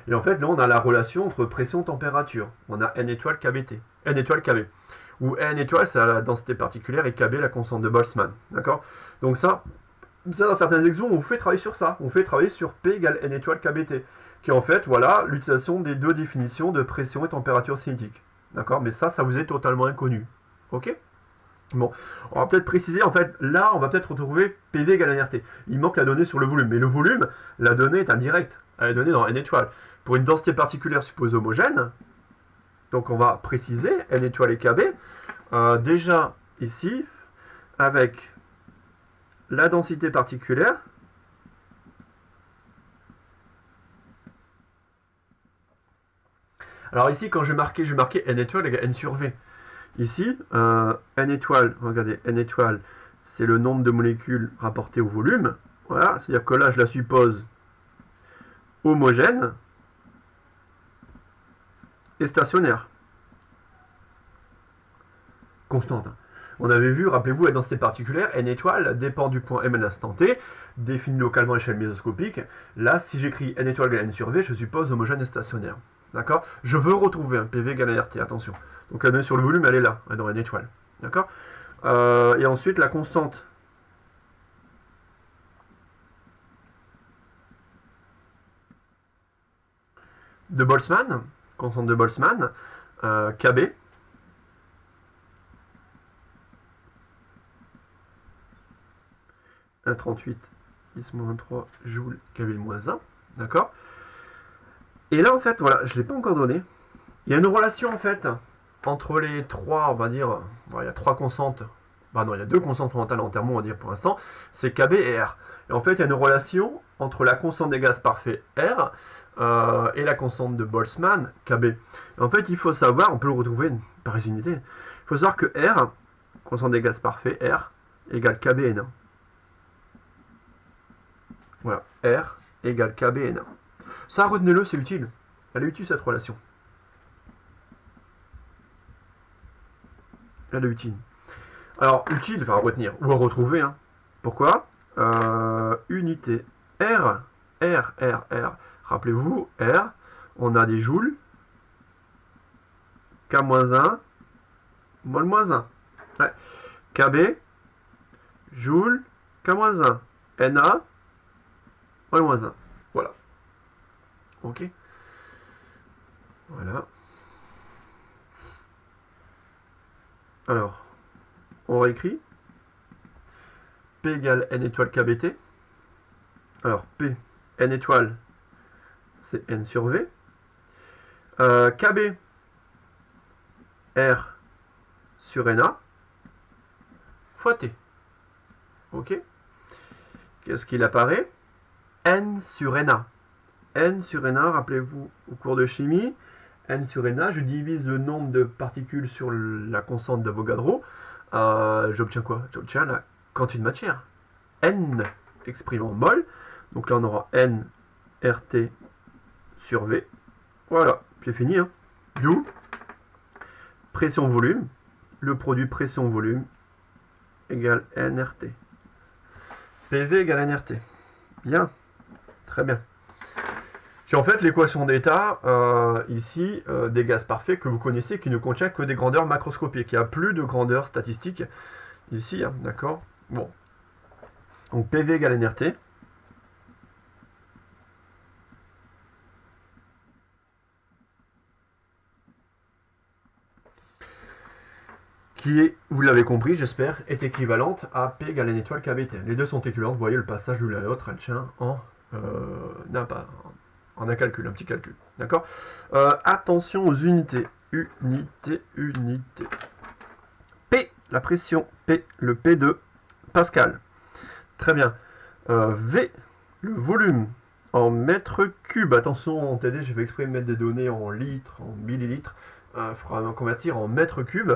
Et en fait, là, on a la relation entre pression-température. On a N étoile kBT. N étoile kB. Où N étoile, c'est la densité particulière et kB, la constante de Boltzmann. D'accord? Donc ça, dans certains exos, on fait travailler sur ça. On fait travailler sur P égale N étoile kBT. Qui est en fait, voilà, l'utilisation des deux définitions de pression et température cinétique. D'accord? Mais ça vous est totalement inconnu. Ok? Bon, on va peut-être préciser, en fait, là, on va peut-être retrouver PV égale NRT. Il manque la donnée sur le volume, mais le volume, la donnée est indirecte. Elle est donnée dans N étoile. Pour une densité particulière supposée homogène, donc on va préciser N étoile et KB, déjà ici, avec la densité particulière, alors ici, quand je vais marquer N étoile égale N sur V. Ici, N étoile, regardez, N étoile, c'est le nombre de molécules rapportées au volume. Voilà, c'est-à-dire que là, je la suppose homogène et stationnaire. Constante. On avait vu, rappelez-vous, la densité particulière, N étoile, dépend du point M à l'instant T, définie localement à l'échelle mésoscopique. Là, si j'écris N étoile égale N sur V, je suppose homogène et stationnaire. D'accord? Je veux retrouver un PV égale RT, attention. Donc la donnée sur le volume, elle est là, dans N étoile. D'accord? Et ensuite, la constante de Boltzmann, constante de Boltzmann, KB, « 1,38 10-3 joules KB-1, d'accord? Et là, en fait, voilà, je ne l'ai pas encore donné. Il y a une relation, en fait, entre les trois, on va dire, bon, il y a trois constantes. Bah non, il y a deux constantes fondamentales en thermo, on va dire pour l'instant, c'est KB et R. Et en fait, il y a une relation entre la constante des gaz parfaits R et la constante de Boltzmann, KB. Et en fait, il faut savoir, on peut le retrouver par les unités, il faut savoir que R, constante des gaz parfaits, R, égale KBN1. Voilà, R égale KBN1. Ça, retenez-le, c'est utile. Elle est utile, cette relation. Elle est utile. Alors, utile, enfin à retenir, ou à retrouver. Hein. Pourquoi unité R, R, R, R. Rappelez-vous, R, on a des joules, K-1, mol-1. Ouais. KB, joule, K-1. Na, mol-1. Voilà. Ok. Voilà. Alors, on réécrit. P égale N étoile KBT. Alors, P, N étoile, c'est N sur V. KB, R sur NA, fois T. Ok. Qu'est-ce qu'il apparaît? N sur NA. N sur NA, rappelez-vous au cours de chimie, N sur NA, je divise le nombre de particules sur la constante d'Avogadro. J'obtiens quoi? J'obtiens la quantité de matière. N exprimé en mol. Donc là, on aura N RT sur V. Voilà, puis fini. Hein. D'où pression-volume. Le produit pression-volume égale NRT. PV égale NRT. Bien, très bien. Puis en fait, l'équation d'état, ici, des gaz parfaits que vous connaissez, qui ne contient que des grandeurs macroscopiques. Il n'y a plus de grandeur statistique ici, hein, d'accord? Bon. Donc PV égale NRT. Qui est, vous l'avez compris, j'espère, est équivalente à P égale N étoile KBT. Les deux sont équivalentes, vous voyez le passage l'une à l'autre, elle tient en un calcul, un petit calcul. D'accord? Attention aux unités. Unité. P, la pression. P, le P de Pascal. Très bien. V, le volume en mètres cubes. Attention, en TD, j'ai fait exprès de mettre des données en litres, en millilitres. Il faudra convertir en mètres cubes.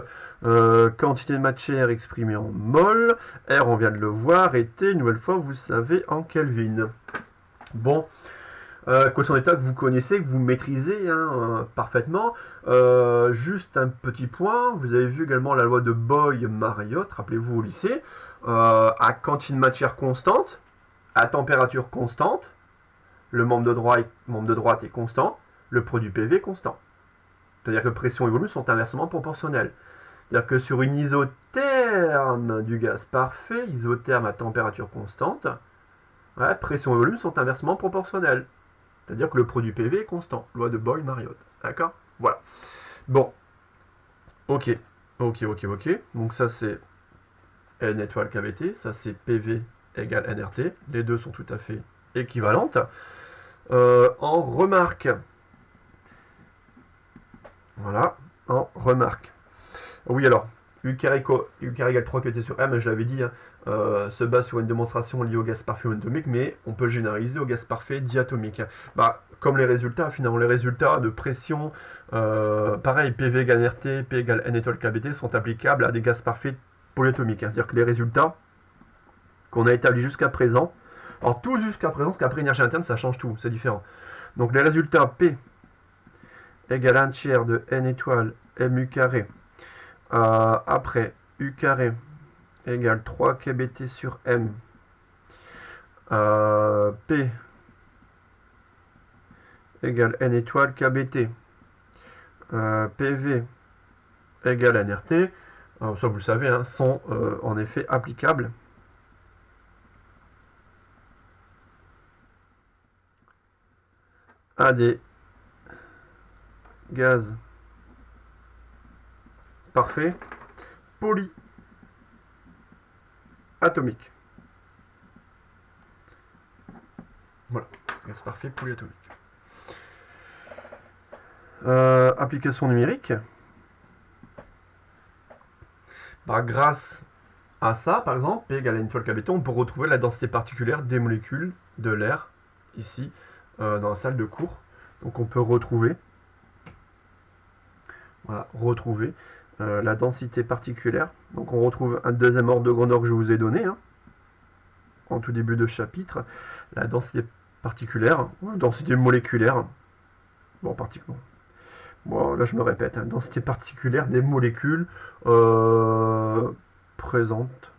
Quantité de matière exprimée en mol. R, on vient de le voir. Et T, une nouvelle fois, vous savez en Kelvin. Bon. Équation d'état que vous connaissez, que vous maîtrisez parfaitement. Juste un petit point, vous avez vu également la loi de Boyle-Mariotte, rappelez-vous au lycée, à quantité de matière constante, à température constante, le membre de droite est constant, le produit PV est constant. C'est-à-dire que pression et volume sont inversement proportionnels. C'est-à-dire que sur une isotherme du gaz parfait, isotherme à température constante, ouais, pression et volume sont inversement proportionnels. C'est-à-dire que le produit PV est constant. Loi de Boyle-Mariotte. D'accord? Voilà. Bon. Ok. Donc ça c'est N étoile KBT. Ça c'est PV égale NRT. Les deux sont tout à fait équivalentes. En remarque. Voilà. En remarque. Oui alors. U carré égale 3 KT sur M, je l'avais dit, se base sur une démonstration liée au gaz parfait atomique, mais on peut généraliser au gaz parfait diatomique. Bah, comme les résultats, finalement, les résultats de pression, pareil, PV égale RT, P égale N étoile KBT, sont applicables à des gaz parfaits polyatomiques. C'est-à-dire que les résultats qu'on a établis jusqu'à présent, alors tout jusqu'à présent, parce qu'après énergie interne, ça change tout, c'est différent. Donc les résultats P égale 1 tiers de N étoile MU carré, après, U carré égale 3 kBT sur M. P égale N étoile kBT. PV égale NRT. Ça, vous le savez, hein, sont en effet applicables à des gaz parfaits polyatomiques. Voilà, gaz parfait polyatomique. Application numérique. Bah, grâce à ça, par exemple, P égale N étoile KBT, on peut retrouver la densité particulière des molécules de l'air, ici, dans la salle de cours. Donc on peut retrouver, voilà, la densité particulière. Donc on retrouve un deuxième ordre de grandeur que je vous ai donné, hein, en tout début de chapitre. La densité particulière, densité moléculaire, bon, particulièrement. Bon, là je me répète, hein, densité particulière des molécules présentes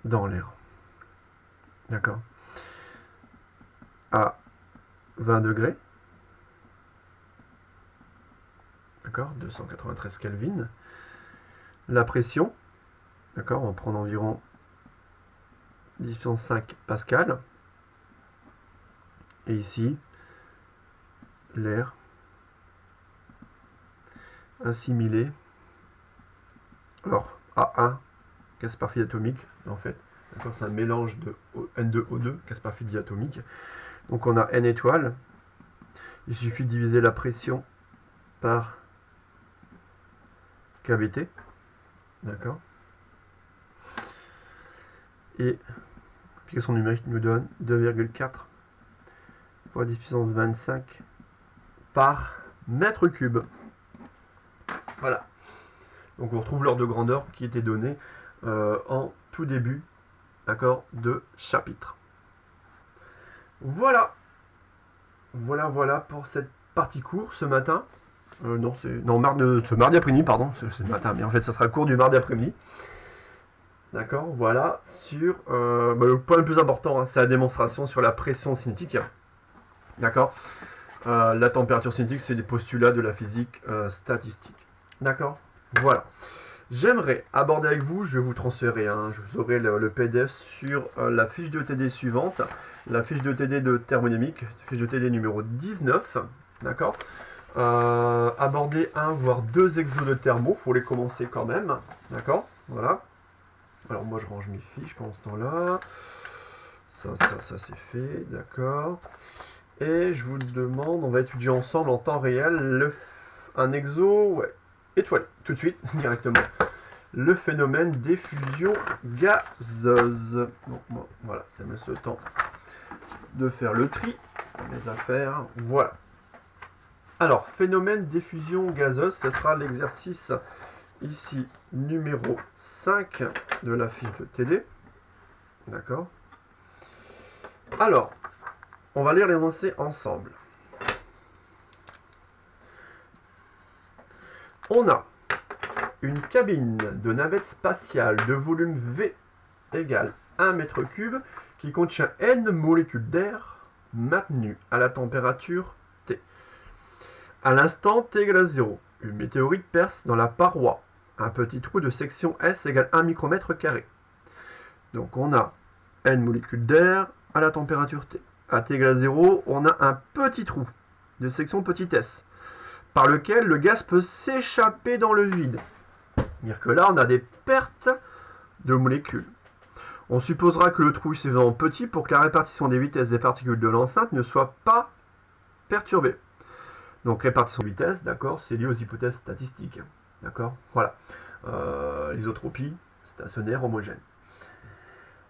dans l'air. D'accord. À 20 degrés. D'accord, 293 Kelvin. La pression, d'accord, on prend environ 10,5 pascal. Et ici, l'air assimilé, alors à 1 gaz par phase atomique, en fait. D'accord, c'est un mélange de N2O2, gaz par phase diatomique. Donc on a N étoiles. Il suffit de diviser la pression par KBT. D'accord. Et l'application numérique nous donne 2,4 fois 10 puissance 25 par mètre cube. Voilà. Donc on retrouve l'ordre de grandeur qui était donné en tout début, d'accord, de chapitre. Voilà. Voilà pour cette partie court ce matin. Ce mardi après-midi, pardon. C'est le matin, mais en fait ça sera le cours du mardi après-midi. D'accord, voilà, sur le point le plus important, hein, c'est la démonstration sur la pression cinétique. D'accord. La température cinétique, c'est des postulats de la physique statistique. D'accord. Voilà. J'aimerais aborder avec vous, je vais vous transférer, je vous aurai le PDF sur la fiche de TD suivante, la fiche de TD de thermodynamique, fiche de TD numéro 19. D'accord. Aborder un voire deux exos de thermo, faut les commencer quand même. D'accord. Voilà. Alors moi je range mes fiches pendant ce temps-là. Ça c'est fait, d'accord. Et je vous demande, on va étudier ensemble en temps réel un exo étoilé, tout de suite, directement. Le phénomène d'effusion gazeuse. Donc voilà, ça me laisse le temps de faire le tri des affaires. Voilà. Alors, phénomène d'effusion gazeuse, ce sera l'exercice ici numéro 5 de la fiche de TD. D'accord. Alors, on va lire l'énoncé ensemble. On a une cabine de navette spatiale de volume V égale 1 mètre cube qui contient N molécules d'air maintenues à la température T. À l'instant T égale à 0, une météorite perce dans la paroi. Un petit trou de section S égale 1 micromètre carré. Donc on a N molécules d'air à la température T. À T égale à 0, on a un petit trou de section petit s, par lequel le gaz peut s'échapper dans le vide. C'est-à-dire que là, on a des pertes de molécules. On supposera que le trou est suffisamment petit pour que la répartition des vitesses des particules de l'enceinte ne soit pas perturbée. Donc répartition de vitesse, d'accord, c'est lié aux hypothèses statistiques. D'accord, voilà. L'isotropie stationnaire homogène.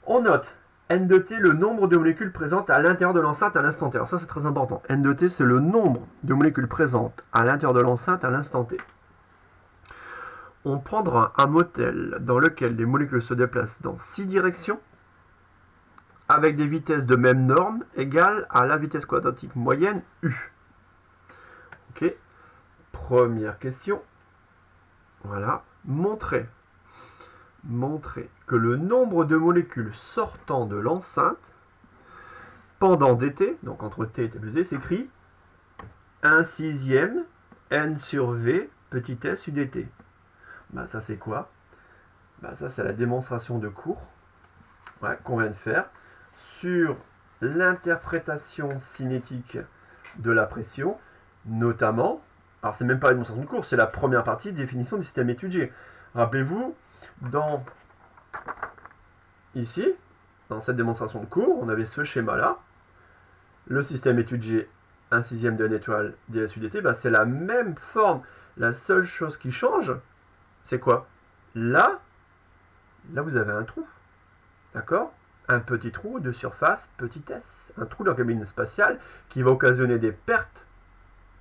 On note N de T, le nombre de molécules présentes à l'intérieur de l'enceinte à l'instant T. Alors ça, c'est très important. N de T, c'est le nombre de molécules présentes à l'intérieur de l'enceinte à l'instant T. On prendra un modèle dans lequel les molécules se déplacent dans 6 directions avec des vitesses de même norme égales à la vitesse quadratique moyenne U. Ok. Première question. Voilà. Montrer que le nombre de molécules sortant de l'enceinte pendant dt, donc entre t et t plus e, s'écrit 1/6 n sur v petit s udt. Ben, ça c'est quoi? Ben, ça c'est la démonstration de cours qu'on vient de faire sur l'interprétation cinétique de la pression, notamment, alors c'est même pas la démonstration de cours, c'est la première partie, définition du système étudié. Rappelez-vous, ici, dans cette démonstration de cours, on avait ce schéma-là. Le système étudié 1/6 de n étoile ds udt, bah c'est la même forme. La seule chose qui change, c'est quoi? Là, vous avez un trou. D'accord? Un petit trou de surface, petit s. Un trou dans la cabine spatiale qui va occasionner des pertes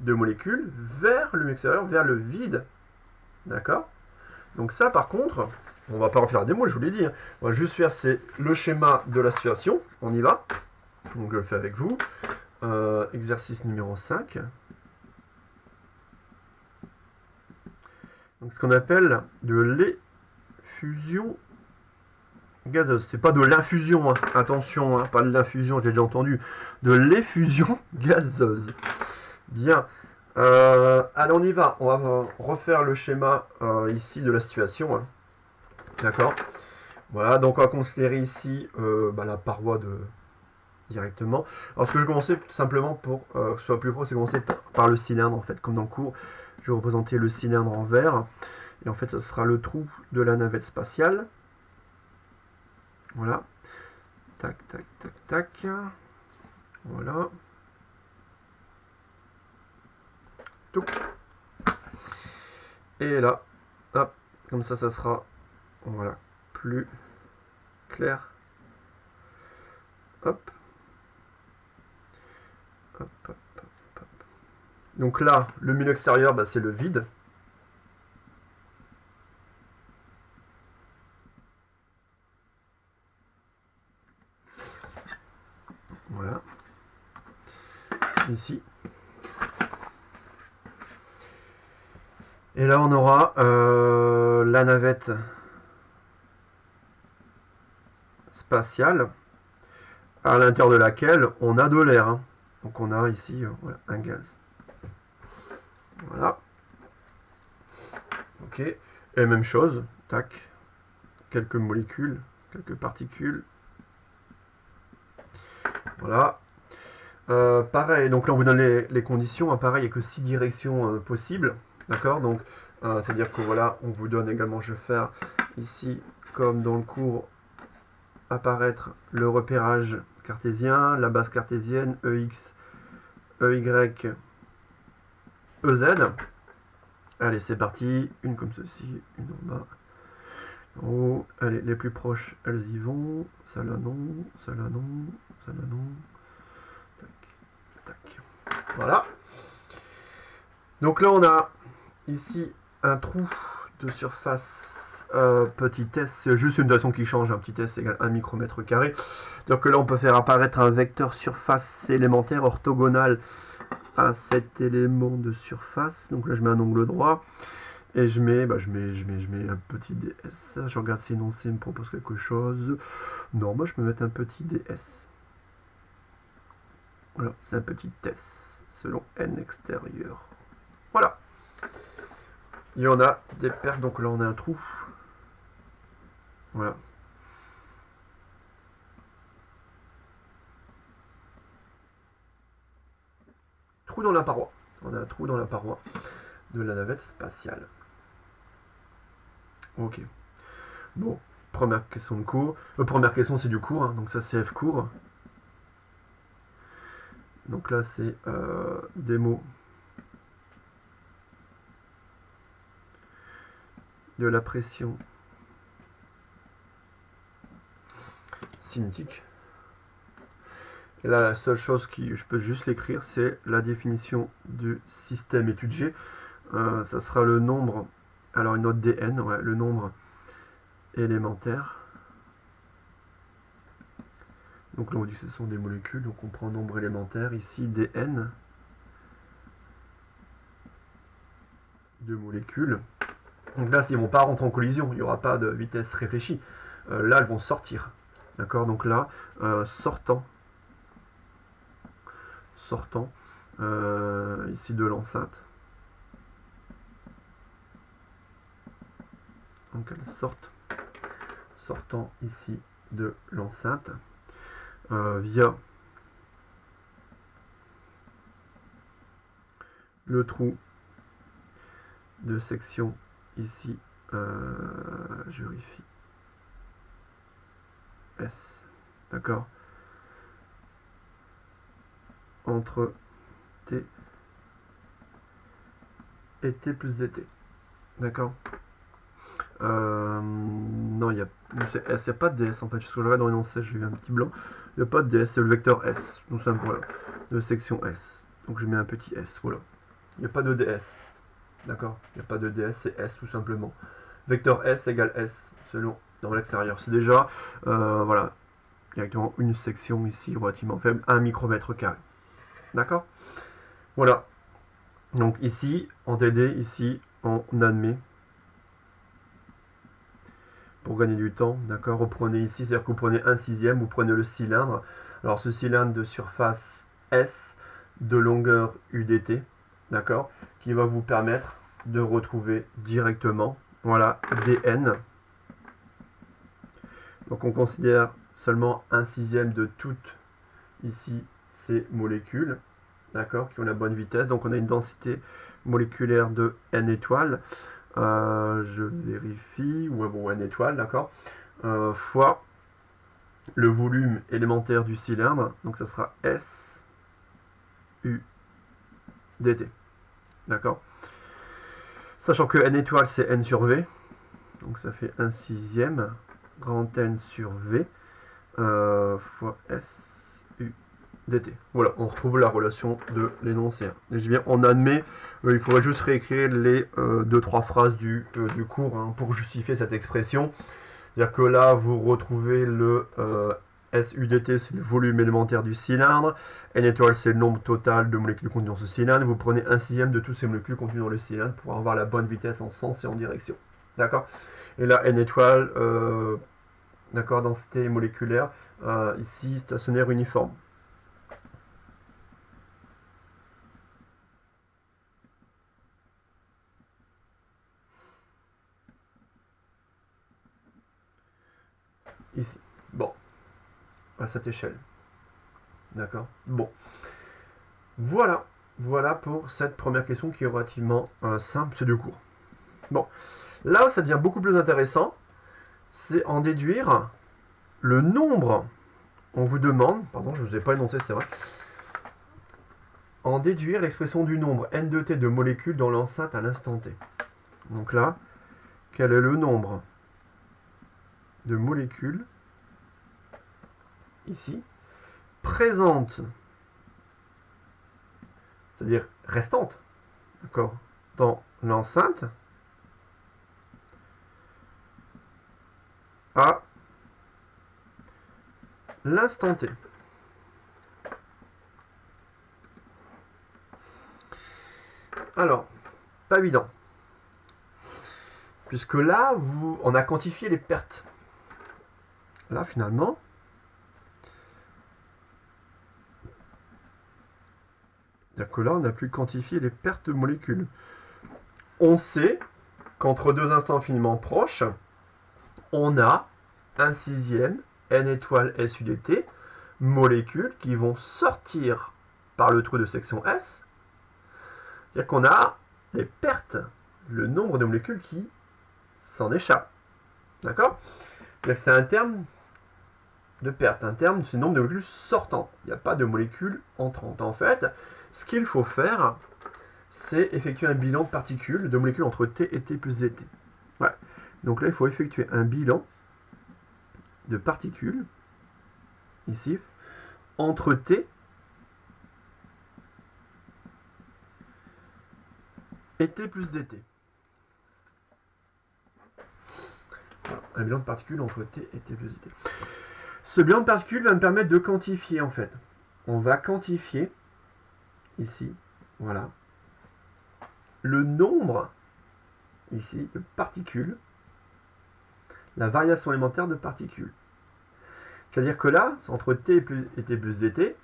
de molécules vers l'extérieur, vers le vide. D'accord? Donc ça, par contre, on va pas refaire la démo, je vous l'ai dit. On va juste faire le schéma de la situation. On y va. Donc je le fais avec vous. Exercice numéro 5. Donc ce qu'on appelle de l'effusion gazeuse. C'est pas de l'infusion, hein. Attention, hein, pas de l'infusion, j'ai déjà entendu. De l'effusion gazeuse. Bien. Allez, on y va. On va refaire le schéma ici de la situation. Hein. D'accord. Voilà, donc on va considérer ici la paroi directement. Alors ce que je vais commencer tout simplement pour que ce soit plus pro, c'est commencer par le cylindre en fait. Comme dans le cours, je vais représenter le cylindre en vert. Et en fait, ça sera le trou de la navette spatiale. Voilà. Tac, tac, tac, tac. Voilà. Tout. Et là, hop, comme ça sera, voilà, plus clair. Hop. Hop, hop, hop, hop. Donc là, le milieu extérieur, bah, c'est le vide. Voilà. Ici. Et là, on aura la navette spatiale, à l'intérieur de laquelle on a de l'air. Hein. Donc on a ici voilà, un gaz. Voilà. Ok. Et même chose. Tac. Quelques molécules, quelques particules. Voilà. Pareil, donc là on vous donne les conditions. Hein, pareil, il n'y a que 6 directions possibles. D'accord. Donc, c'est-à-dire que voilà, on vous donne également, je vais faire ici, comme dans le cours, apparaître le repérage cartésien, la base cartésienne, EX, EY, EZ. Allez, c'est parti. Une comme ceci, une en bas. En haut, allez, les plus proches, elles y vont. Ça là non, ça là non, ça là non. Tac, tac. Voilà. Donc là, on a ici un trou de surface petit s, c'est juste une notation qui change, un petit s égale 1 micromètre carré. Donc là, on peut faire apparaître un vecteur surface élémentaire orthogonal à cet élément de surface. Donc là, je mets un angle droit et je mets un petit ds. Je regarde si énoncé me propose quelque chose. Non, moi, je peux mettre un petit ds. Voilà, c'est un petit s selon n extérieur. Voilà. Et on a des pertes, donc là on a un trou. Voilà. Trou dans la paroi. On a un trou dans la paroi de la navette spatiale. Ok. Bon, première question de cours. Première question c'est du cours, hein, donc ça c'est F cours. Donc là c'est démo de la pression cinétique. Et là, la seule chose que je peux juste l'écrire, c'est la définition du système étudié. Ça sera le nombre, alors une note dn, ouais, le nombre élémentaire. Donc là, on dit que ce sont des molécules, donc on prend nombre élémentaire. Ici, dn de molécules. Donc là, ils ne vont pas rentrer en collision, il n'y aura pas de vitesse réfléchie. Là, elles vont sortir. D'accord. Donc là, sortant ici de l'enceinte. Donc elles sortant ici de l'enceinte via le trou de section ici, je vérifie, S, d'accord, entre T et T plus DT, d'accord. Non, il n'y a pas de DS en fait, ce que je regarde dans l'énoncé, j'ai vu un petit blanc, il n'y a pas de DS, c'est le vecteur S, tout simple, voilà, de section S, donc je mets un petit S, voilà, il n'y a pas de DS. D'accord. Il n'y a pas de DS, c'est S tout simplement. Vecteur S égale S selon dans l'extérieur. C'est déjà, voilà, directement une section ici relativement faible, 1 micromètre carré. D'accord. Voilà. Donc ici, en TD, ici, on admet. Pour gagner du temps, d'accord. Reprenez ici, c'est-à-dire que vous prenez un sixième, vous prenez le cylindre. Alors ce cylindre de surface S, de longueur UDT, d'accord, qui va vous permettre de retrouver directement, voilà, dn. Donc on considère seulement un sixième de toutes ici ces molécules, d'accord, qui ont la bonne vitesse. Donc on a une densité moléculaire de n étoiles. Je vérifie, ouais, bon, n étoiles, d'accord, fois le volume élémentaire du cylindre, donc ça sera S, U, dt. D'accord? Sachant que n étoile, c'est n sur v, donc ça fait 1/6 grand N sur v fois S, U, dt. Voilà, on retrouve la relation de l'énoncé. Je dis bien, on admet, il faudrait juste réécrire les 2-3 phrases du cours hein, pour justifier cette expression. C'est-à-dire que là, vous retrouvez le SUDT, c'est le volume élémentaire du cylindre. N étoile, c'est le nombre total de molécules contenues dans ce cylindre. Vous prenez 1/6 de toutes ces molécules contenues dans le cylindre pour avoir la bonne vitesse en sens et en direction. D'accord? Et là, N étoile, d'accord, densité moléculaire, ici, stationnaire uniforme. Ici. Bon. À cette échelle. D'accord? Bon. Voilà. Voilà pour cette première question qui est relativement simple, c'est du cours. Bon. Là où ça devient beaucoup plus intéressant, c'est en déduire le nombre. On vous demande, pardon, je ne vous ai pas énoncé, c'est vrai, en déduire l'expression du nombre n de t de molécules dans l'enceinte à l'instant t. Donc là, quel est le nombre de molécules, ici, présentes, c'est-à-dire restantes, d'accord, dans l'enceinte à l'instant t. Alors, pas évident. Puisque là, on a quantifié les pertes. Là, finalement, c'est-à-dire que là, on n'a plus quantifié les pertes de molécules. On sait qu'entre deux instants infiniment proches, on a 1/6 n étoile S U dt molécules qui vont sortir par le trou de section S. C'est-à-dire qu'on a les pertes, le nombre de molécules qui s'en échappent. D'accord? C'est un terme de perte. Un terme, c'est le nombre de molécules sortantes. Il n'y a pas de molécules entrantes. En fait, ce qu'il faut faire, c'est effectuer un bilan de particules, de molécules entre T et T plus ZT. Ouais. Donc là, il faut effectuer un bilan de particules, ici, entre T et T plus ZT. Voilà, un bilan de particules entre T et T plus ZT. Ce bilan de particules va me permettre de quantifier, en fait. On va quantifier, ici, voilà, le nombre, ici, de particules, la variation élémentaire de particules. C'est-à-dire que là, entre T et T plus ZT,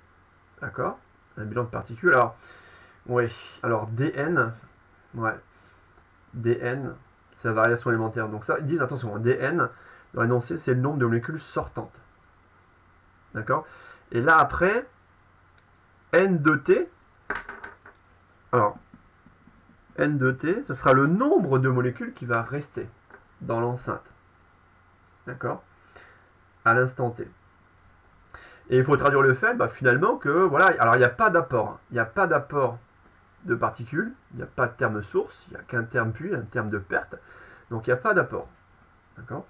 d'accord, un bilan de particules, alors, oui, alors dN, ouais, dN, c'est la variation élémentaire. Donc ça, ils disent, attention, dN, dans l'énoncé, c'est le nombre de molécules sortantes. D'accord? Et là, après, N de T, alors, N de T, ce sera le nombre de molécules qui va rester dans l'enceinte. D'accord? À l'instant T. Et il faut traduire le fait, finalement, que, voilà, alors il n'y a pas d'apport. Il n'y a pas d'apport de particules, il n'y a pas de terme source, il n'y a qu'un terme puits, un terme de perte. Donc il n'y a pas d'apport. D'accord?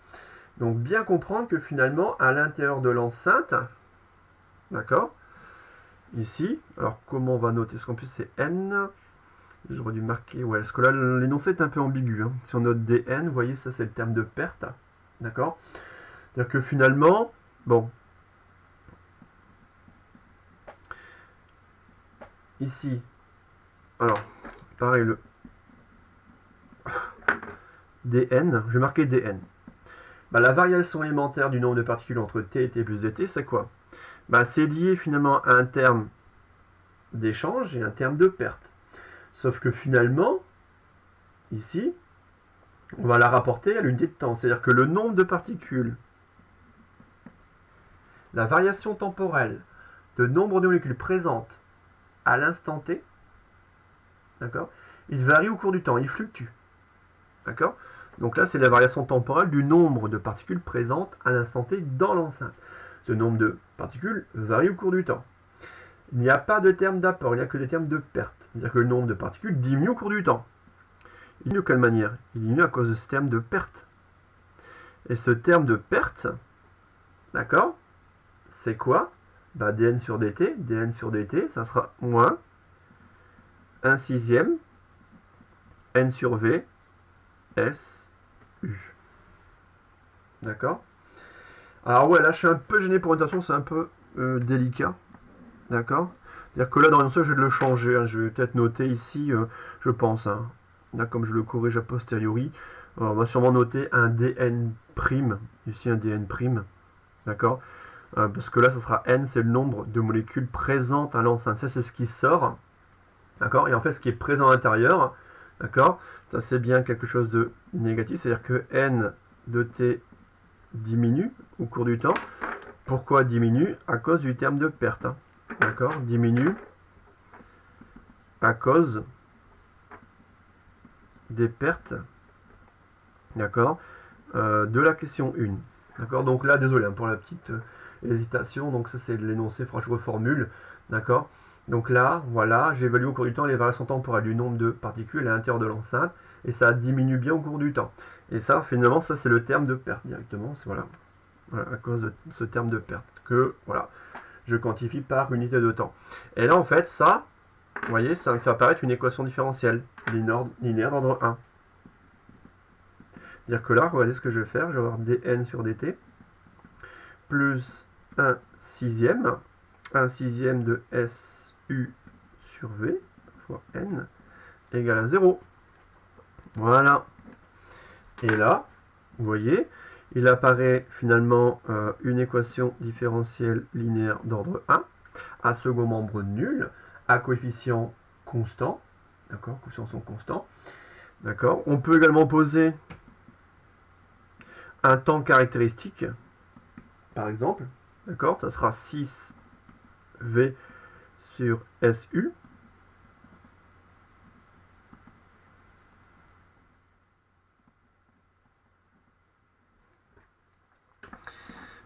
Donc bien comprendre que finalement, à l'intérieur de l'enceinte, d'accord, ici, alors comment on va noter? Parce qu'en plus c'est N, j'aurais dû marquer, ouais, parce que là l'énoncé est un peu ambigu. Hein. Si on note DN, vous voyez, ça c'est le terme de perte. D'accord? C'est-à-dire que finalement, bon, ici, alors, pareil, le dN, je vais marquer dN. La variation élémentaire du nombre de particules entre T et T plus ZT, c'est quoi? C'est lié finalement à un terme d'échange et un terme de perte. Sauf que finalement, ici, on va la rapporter à l'unité de temps. C'est-à-dire que le nombre de particules, la variation temporelle de nombre de molécules présentes à l'instant T, d'accord, il varie au cours du temps, il fluctue. D'accord? Donc là, c'est la variation temporelle du nombre de particules présentes à l'instant T dans l'enceinte. Ce nombre de particules varie au cours du temps. Il n'y a pas de terme d'apport, il n'y a que des termes de perte. C'est-à-dire que le nombre de particules diminue au cours du temps. Il diminue de quelle manière? Il diminue à cause de ce terme de perte. Et ce terme de perte, d'accord, c'est quoi? Bah, dn sur dt, ça sera moins 1 sixième n sur v s u. D'accord? Alors ouais, là je suis un peu gêné pour une notation, c'est un peu délicat. D'accord? C'est-à-dire que là, dans l'énoncé, je vais le changer. Hein. Je vais peut-être noter ici, je pense. Hein. Là, comme je le corrige a posteriori, on va sûrement noter un dn'. Ici, un dn'. D'accord? Parce que là, ça sera n, c'est le nombre de molécules présentes à l'enceinte. Ça, c'est ce qui sort. D'accord? Et en fait, ce qui est présent à l'intérieur, d'accord? Ça, c'est bien quelque chose de négatif. C'est-à-dire que n de t diminue au cours du temps. Pourquoi diminue? À cause du terme de perte. Hein. D'accord? Diminue à cause des pertes, d'accord, de la question 1. D'accord? Donc là, désolé hein, pour la petite hésitation. Donc ça, c'est l'énoncé, il faudra que je reformule. D'accord? Donc là, voilà, j'ai évalué au cours du temps les variations temporelles du nombre de particules à l'intérieur de l'enceinte. Et ça diminue bien au cours du temps. Et ça, finalement, ça, c'est le terme de perte directement. Voilà. Voilà, à cause de ce terme de perte que, voilà, je quantifie par unité de temps. Et là, en fait, ça, vous voyez, ça me fait apparaître une équation différentielle linéaire d'ordre 1. C'est-à-dire que là, regardez ce que je vais faire. Je vais avoir dn sur dt plus 1 sixième de SU sur V fois n égale à 0. Voilà. Et là, vous voyez, il apparaît finalement une équation différentielle linéaire d'ordre 1 à second membre nul, à coefficient constant. D'accord, coefficients sont constants. D'accord. On peut également poser un temps caractéristique, par exemple. D'accord, ça sera 6V sur SU.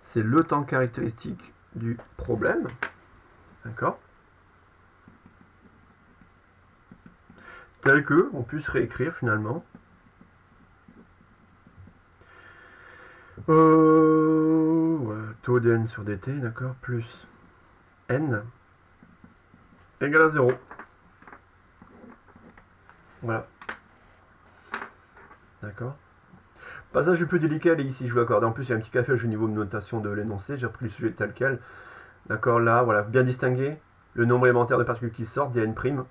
C'est le temps caractéristique du problème. D'accord? Tel que on puisse réécrire finalement. Ouais, taux dn sur dt, d'accord, plus n égale à 0. Voilà. D'accord. Passage le plus délicat, et ici je vais accorder. En plus, il y a un petit café au niveau de notation de l'énoncé. J'ai repris le sujet tel quel. D'accord, là, voilà, bien distinguer le nombre élémentaire de particules qui sortent, dn',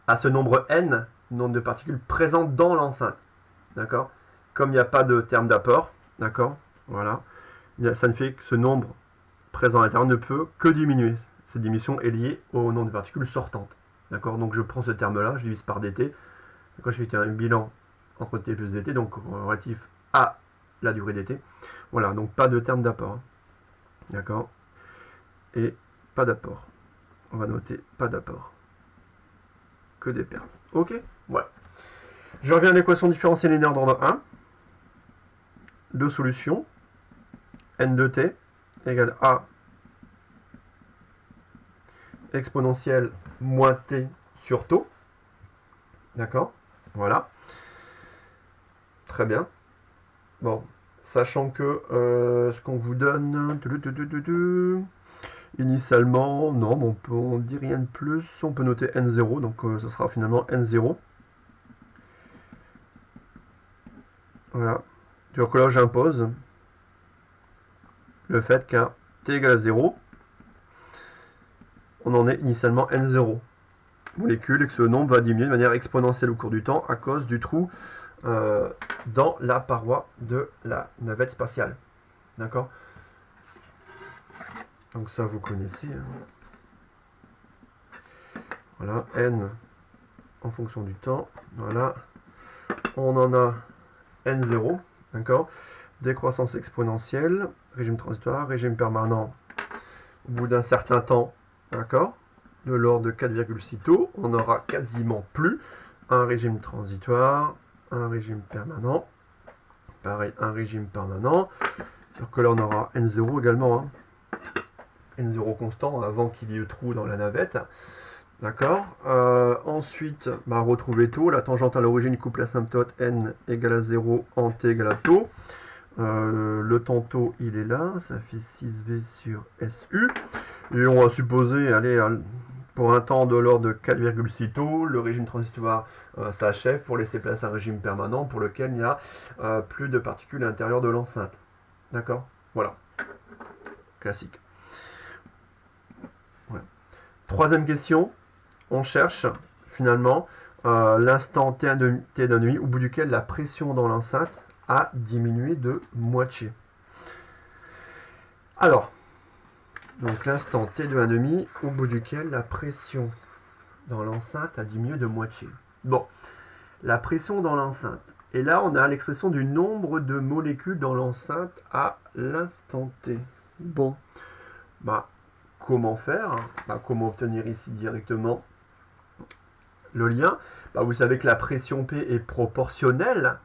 à ce nombre n, nombre de particules présentes dans l'enceinte. D'accord? Comme il n'y a pas de terme d'apport, d'accord? Voilà. Ça ne fait que ce nombre présent à l'intérieur ne peut que diminuer. Cette diminution est liée au nombre de particules sortantes. D'accord? Donc je prends ce terme-là, je divise par dt. D'accord, je fais un bilan entre t plus dt, donc relatif à la durée dt. Voilà, donc pas de terme d'apport. Hein. D'accord? Et pas d'apport. On va noter pas d'apport. Que des pertes. Ok? Voilà. Je reviens à l'équation différentielle linéaire d'ordre 1. Deux solutions. n de t égale a exponentielle moins t sur taux. D'accord? Voilà. Très bien. Bon. Sachant que ce qu'on vous donne... Initialement, non, on ne dit rien de plus. On peut noter n0, donc ça sera finalement n0. Voilà. Du coup là, j'impose le fait qu'à t égale à 0, on en est initialement n0 molécules et que ce nombre va diminuer de manière exponentielle au cours du temps à cause du trou dans la paroi de la navette spatiale. D'accord? Donc ça, vous connaissez. Hein. Voilà, n en fonction du temps. Voilà. On en a n0. D'accord? Décroissance exponentielle, régime transitoire, régime permanent au bout d'un certain temps. D'accord? De l'ordre de 4,6 taux. On n'aura quasiment plus un régime transitoire, un régime permanent. Pareil, un régime permanent. Alors que là, on aura N0 également. Hein. N0 constant avant qu'il y ait le trou dans la navette. D'accord. Ensuite, retrouver taux. La tangente à l'origine coupe l'asymptote n égale à 0 en t égale à taux. Le temps taux, il est là. Ça fait 6V sur SU. Et on va supposer, allez, pour un temps de l'ordre de 4,6 taux, le régime transitoire s'achève pour laisser place à un régime permanent pour lequel il n'y a plus de particules à l'intérieur de l'enceinte. D'accord. Voilà. Classique. Ouais. Troisième question. On cherche finalement l'instant t d'un demi au bout duquel la pression dans l'enceinte a diminué de moitié. Alors, donc l'instant t de 1,5 au bout duquel la pression dans l'enceinte a diminué de moitié. Bon, la pression dans l'enceinte. Et là, on a l'expression du nombre de molécules dans l'enceinte à l'instant t. Bon, comment faire? Comment obtenir ici directement le lien? Vous savez que la pression P est proportionnelle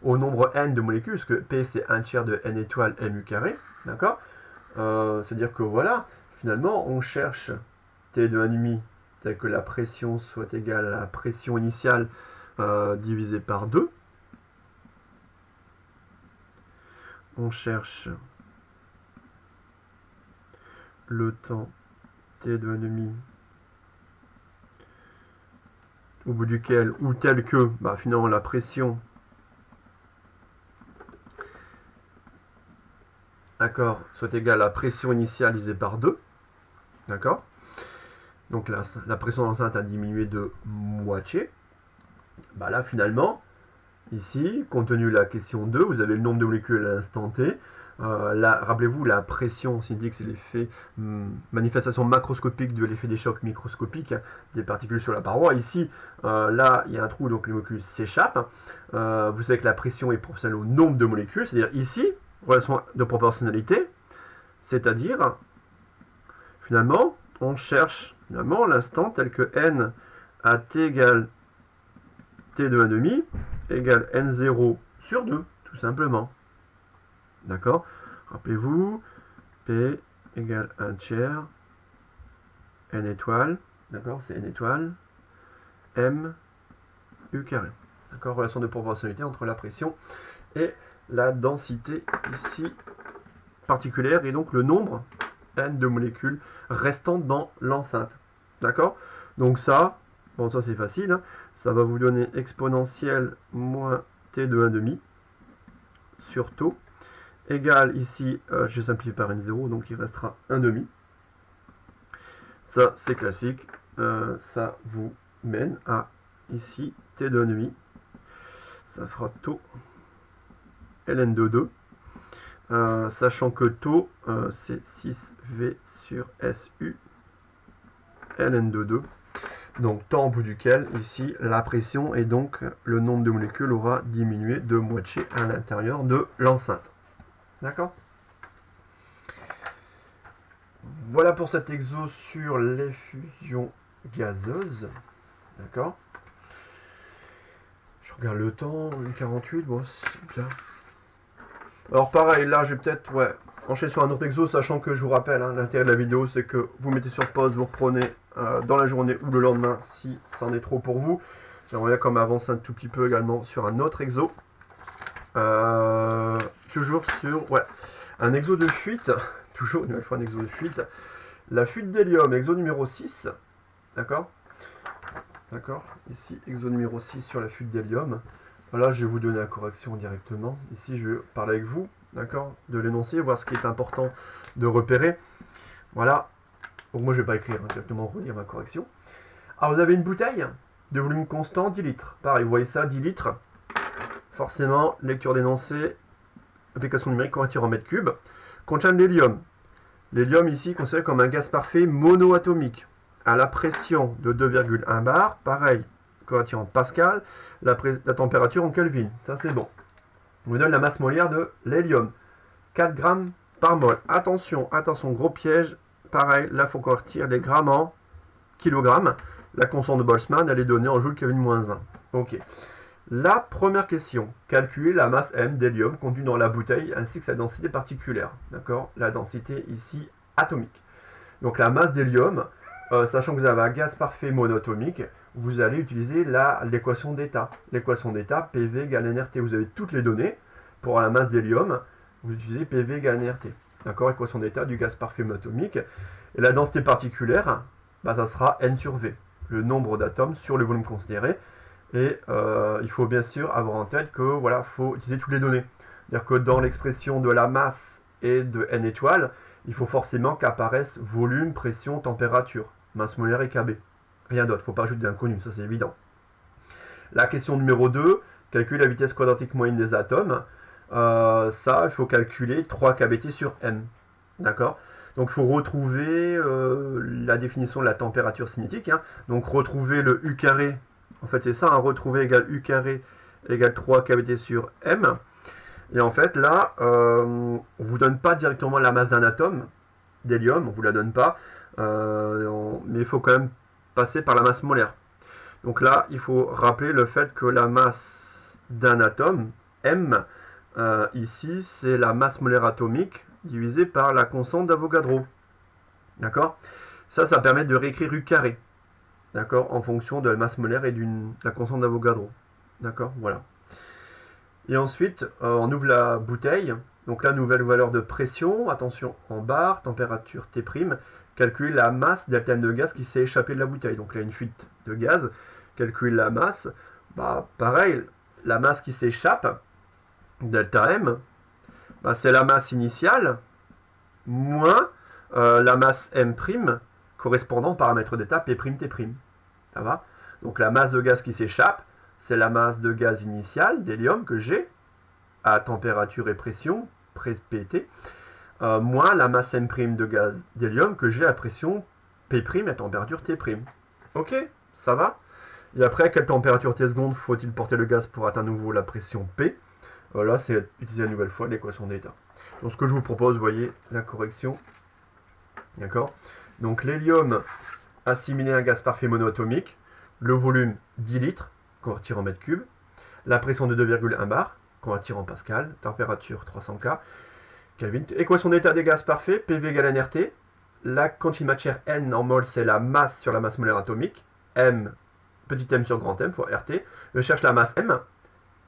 au nombre n de molécules, parce que P c'est 1/3 de n étoile mu carré, d'accord? C'est-à-dire que voilà, finalement, on cherche T de 1,5 tel que la pression soit égale à la pression initiale divisée par 2. On cherche le temps T de 1,5 au bout duquel, ou tel que, finalement, la pression, d'accord, soit égale à la pression initiale divisée par 2, d'accord. Donc là, la pression dans l'enceinte a diminué de moitié. Là, finalement, ici, compte tenu de la question 2, vous avez le nombre de molécules à l'instant T. Là, rappelez-vous, la pression, c'est dit que c'est l'effet manifestation macroscopique de l'effet des chocs microscopiques des particules sur la paroi. Ici, là, il y a un trou, donc les molécules s'échappent. Vous savez que la pression est proportionnelle au nombre de molécules, c'est-à-dire ici, relation de proportionnalité, c'est-à-dire, finalement, on cherche finalement l'instant tel que n à t égale t de 1,5 égale n0 sur 2, tout simplement. D'accord? Rappelez-vous, P égale 1/3 n étoile, d'accord? C'est n étoile, m u carré. D'accord? Relation de proportionnalité entre la pression et la densité ici particulière, et donc le nombre n de molécules restantes dans l'enceinte. D'accord? Donc ça, ça c'est facile, hein, ça va vous donner exponentielle moins t de 1,5 sur taux égale ici, je simplifie par n0, donc il restera 1,5. Ça c'est classique, ça vous mène à ici t de 1,5. Ça fera taux ln de 2. Sachant que taux, c'est 6V sur SU ln de 2. Donc temps au bout duquel, ici, la pression et donc le nombre de molécules aura diminué de moitié à l'intérieur de l'enceinte. D'accord? Voilà pour cet exo sur l'effusion gazeuse. D'accord? Je regarde le temps, 1,48, bon, c'est bien. Alors pareil, là je vais peut-être enchaîner sur un autre exo, sachant que je vous rappelle, l'intérêt de la vidéo c'est que vous mettez sur pause, vous reprenez dans la journée ou le lendemain si c'en est trop pour vous. J'aimerais bien comme avancer un tout petit peu également sur un autre exo. Toujours sur un exo de fuite, toujours une nouvelle fois un exo de fuite. La fuite d'hélium, exo numéro 6, d'accord? D'accord, ici exo numéro 6 sur la fuite d'hélium. Voilà, je vais vous donner la correction directement. Ici, je vais parler avec vous, d'accord, de l'énoncé, voir ce qui est important de repérer. Voilà. Donc moi, je ne vais pas écrire, directement relire ma correction. Alors, vous avez une bouteille de volume constant, 10 litres. Pareil, vous voyez ça, 10 litres. Forcément, lecture d'énoncé, application numérique, correcteur en mètres cubes. Contient de l'hélium. L'hélium, ici, considéré comme un gaz parfait monoatomique. À la pression de 2,1 bar, pareil, correcteur en pascal. La température en Kelvin, ça c'est bon. On vous donne la masse molaire de l'hélium, 4 grammes par mol. Attention, gros piège, pareil, là il faut convertir les grammes en kilogrammes. La constante de Boltzmann, elle est donnée en joule Kelvin -1. Ok. La première question, calculer la masse m d'hélium contenue dans la bouteille ainsi que sa densité particulière. D'accord? La densité ici atomique. Donc la masse d'hélium, sachant que vous avez un gaz parfait monoatomique, vous allez utiliser l'équation d'état. L'équation d'état, PV égale nRT. Vous avez toutes les données pour la masse d'hélium, vous utilisez PV égale nRT. D'accord? Équation d'état du gaz parfait monoatomique. Et la densité particulière, bah, ça sera N sur V, le nombre d'atomes sur le volume considéré. Et il faut bien sûr avoir en tête que voilà, faut utiliser toutes les données. C'est-à-dire que dans l'expression de la masse et de N étoiles, il faut forcément qu'apparaissent volume, pression, température, masse molaire et Kb. Rien d'autre, il ne faut pas ajouter d'inconnu, ça c'est évident. La question numéro 2, calculer la vitesse quadratique moyenne des atomes. Ça, il faut calculer 3 kBt sur m. D'accord? Donc il faut retrouver la définition de la température cinétique. Hein. Donc retrouver le U carré, en fait c'est ça, hein, retrouver égale U carré égale 3 kBt sur m. Et en fait là, on ne vous donne pas directement la masse d'un atome d'hélium, on ne vous la donne pas, mais il faut quand même passer par la masse molaire. Donc là, il faut rappeler le fait que la masse d'un atome, m, ici, c'est la masse molaire atomique divisée par la constante d'Avogadro. D'accord? Ça permet de réécrire U carré. D'accord? En fonction de la masse molaire et de la constante d'Avogadro. D'accord? Voilà. Et ensuite, on ouvre la bouteille. Donc là, nouvelle valeur de pression. Attention, en barre, température T'. Calculer la masse delta M de gaz qui s'est échappé de la bouteille. Donc là, une fuite de gaz. Calculer la masse. Bah, pareil, la masse qui s'échappe, delta M, bah, c'est la masse initiale moins la masse M' correspondant au paramètre d'état P', T'. Ça va? Donc la masse de gaz qui s'échappe, c'est la masse de gaz initiale d'hélium que j'ai à température et pression, PT, moins la masse M' de gaz d'hélium que j'ai à pression P' à température T'. Ok? Ça va? Et après, à quelle température T secondes faut-il porter le gaz pour atteindre à nouveau la pression P? Là, c'est utiliser une nouvelle fois l'équation d'état. Donc ce que je vous propose, vous voyez la correction. D'accord? Donc l'hélium assimilé à un gaz parfait monoatomique, le volume 10 litres, convertir en mètres cubes, la pression de 2,1 bar, convertir en pascal, température 300 K, Kelvin. Équation d'état des gaz parfaits, PV égale nRT. La quantité de matière N en mol, c'est la masse sur la masse molaire atomique. M, petit m sur grand M, fois RT. Je cherche la masse M.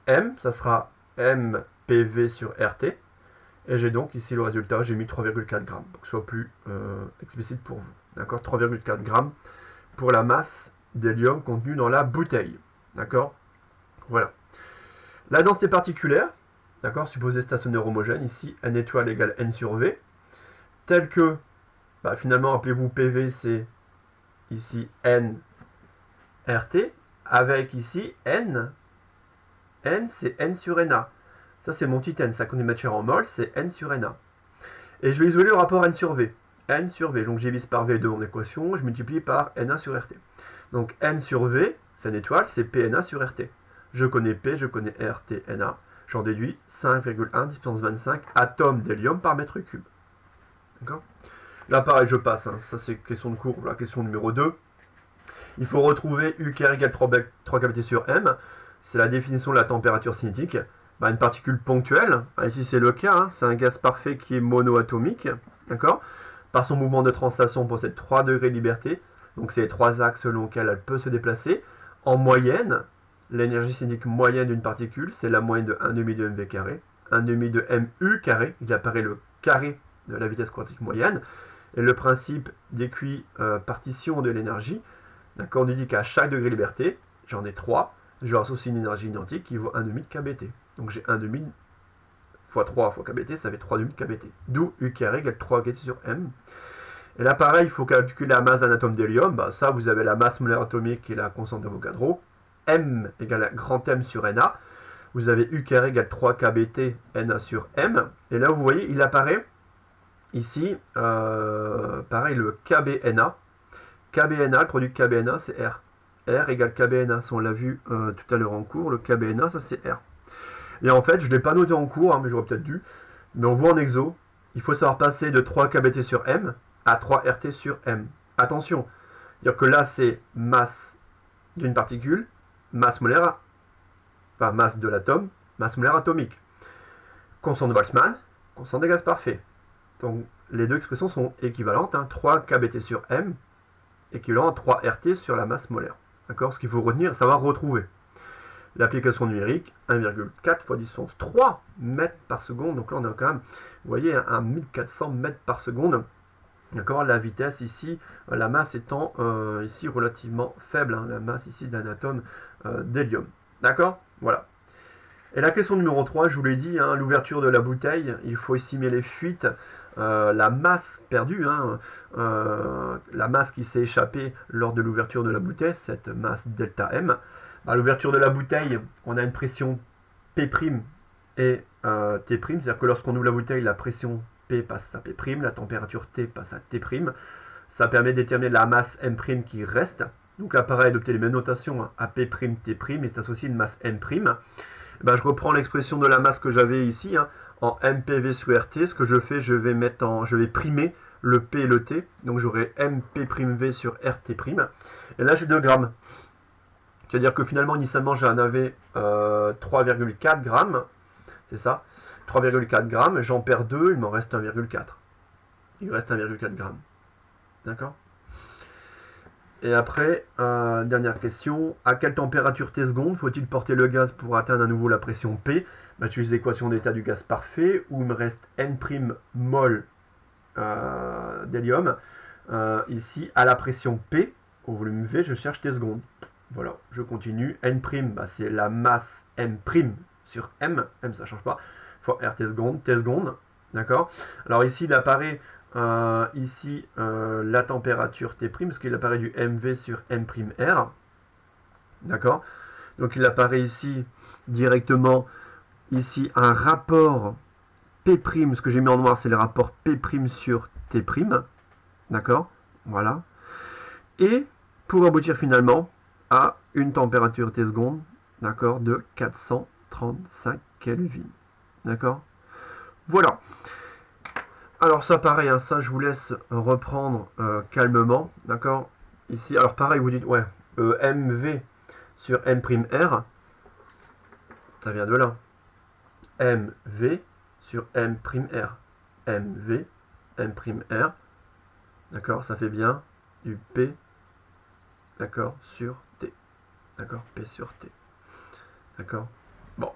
M, ça sera M PV sur RT. Et j'ai donc ici le résultat, j'ai mis 3,4 grammes, pour que ce soit plus explicite pour vous. D'accord? 3,4 grammes pour la masse d'hélium contenue dans la bouteille. D'accord? Voilà. La densité particulière, d'accord, supposée stationnaire homogène, ici N étoile égale N sur V, tel que, bah, finalement, rappelez-vous, PV c'est ici N RT, avec ici N c'est N sur Na. Ça c'est mon petit N, ça connaît matière en mol, c'est N sur Na. Et je vais isoler le rapport N sur V. N sur V, donc je divise par V de mon équation, je multiplie par Na sur RT. Donc N sur V, c'est une étoile, c'est PNA sur RT. Je connais P, je connais RT, Na. J'en déduis 5,1 10 puissance 25 atomes d'hélium par mètre cube. D'accord? Là pareil, je passe, hein. Ça c'est question de cours, la question numéro 2. Il faut retrouver U carré égale 3 kBt sur M. C'est la définition de la température cinétique. Bah, une particule ponctuelle, ici c'est le cas, hein. C'est un gaz parfait qui est monoatomique, d'accord? Par son mouvement de translation possède 3 degrés de liberté, donc c'est les 3 axes selon lesquels elle peut se déplacer. En moyenne, l'énergie cinétique moyenne d'une particule, c'est la moyenne de 1,5 de mv carré, 1,5 de mu carré, il apparaît le carré de la vitesse quantique moyenne, et le principe d'équipartition de l'énergie, d'accord, on dit qu'à chaque degré de liberté, j'en ai 3, je leur associe une énergie identique qui vaut 1,5 de kBt. Donc j'ai 1,5 fois 3 fois kBt, ça fait 3,5 kBt. D'où U carré égale 3 kBt sur M. Et là, pareil, il faut calculer la masse d'un atome d'hélium. Bah, ça, vous avez la masse molaire atomique et la constante d'Avogadro. M égale grand M sur Na. Vous avez U carré égale 3 kBt Na sur M. Et là, vous voyez, il apparaît ici, pareil, le KBNA. KBNA, le produit KBNA, c'est R. R égale KBNA. Ça, on l'a vu tout à l'heure en cours. Le KBNA, ça, c'est R. Et en fait, je ne l'ai pas noté en cours, hein, mais j'aurais peut-être dû. Mais on voit en exo, il faut savoir passer de 3 kBt sur M à 3 RT sur M. Attention, c'est-à-dire que là, c'est masse d'une particule, masse molaire, enfin masse de l'atome, masse molaire atomique. Constant de Boltzmann, constant des gaz parfaits. Donc les deux expressions sont équivalentes, hein, 3 kBT sur M, équivalent à 3 RT sur la masse molaire. D'accord? Ce qu'il faut retenir, savoir retrouver. L'application numérique, 1,4 fois 10 puissance 3 mètres par seconde. Donc là, on a quand même, vous voyez, un 1400 mètres par seconde. D'accord? La vitesse ici, la masse étant ici relativement faible. Hein, la masse ici d'un atome d'hélium. D'accord? Voilà. Et la question numéro 3, je vous l'ai dit, hein, l'ouverture de la bouteille, il faut estimer les fuites, la masse perdue, hein, la masse qui s'est échappée lors de l'ouverture de la bouteille, cette masse delta M. À l'ouverture de la bouteille, on a une pression P' et T', c'est-à-dire que lorsqu'on ouvre la bouteille, la pression P passe à P', la température T passe à T'. Ça permet de déterminer la masse M' qui reste. Donc là, pareil, adopter les mêmes notations, hein, AP', T' est associé à une masse M'. Ben, je reprends l'expression de la masse que j'avais ici, hein, en MPV sur RT. Ce que je fais, je vais primer le P et le T. Donc j'aurai MP'V sur RT'. Et là, j'ai 2 grammes. C'est-à-dire que finalement, initialement, j'en avais 3,4 grammes. C'est ça. 3,4 grammes. J'en perds 2, il m'en reste 1,4. Il reste 1,4 grammes. D'accord? Et après, dernière question. À quelle température T secondes faut-il porter le gaz pour atteindre à nouveau la pression P? J'utilise l'équation d'état du gaz parfait, où il me reste N' mol d'hélium. Ici, à la pression P, au volume V, je cherche T secondes. Voilà, je continue. N', c'est la masse M' sur M. M, ça ne change pas. Fois RT secondes, T secondes. D'accord? Alors ici, il apparaît la température T', parce qu'il apparaît du MV sur M'R. D'accord? Donc il apparaît ici directement ici un rapport P', ce que j'ai mis en noir, c'est le rapport P' sur T'. D'accord? Voilà. Et pour aboutir finalement à une température T seconde, d'accord, de 435 Kelvin. D'accord? Voilà. Alors ça pareil, hein, ça je vous laisse reprendre calmement, d'accord? Ici, alors pareil, vous dites, ouais, MV sur M'R, ça vient de là. MV sur M'R. MV, M'R, d'accord, ça fait bien du P, d'accord, sur T. D'accord, P sur T. D'accord? Bon.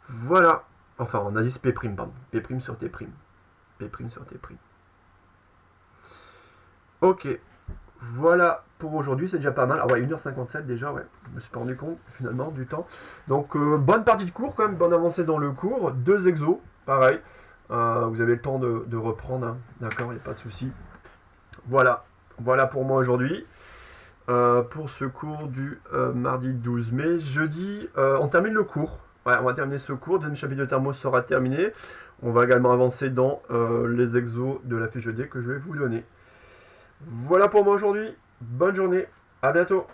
Voilà. Enfin, on a dit P', pardon. P' sur T'. P' sur T'. Ok. Voilà pour aujourd'hui, c'est déjà pas mal. Ah ouais, 1h57 déjà, ouais. Je me suis pas rendu compte finalement du temps. Donc, bonne partie de cours quand même, bonne avancée dans le cours. 2 exos, pareil. Vous avez le temps de reprendre, hein. D'accord, il n'y a pas de souci. Voilà. Voilà pour moi aujourd'hui. Pour ce cours du mardi 12 mai. Jeudi, on termine le cours. Ouais, on va terminer ce cours. Le deuxième chapitre de thermo sera terminé. On va également avancer dans les exos de la fiche D que je vais vous donner. Voilà pour moi aujourd'hui. Bonne journée. À bientôt.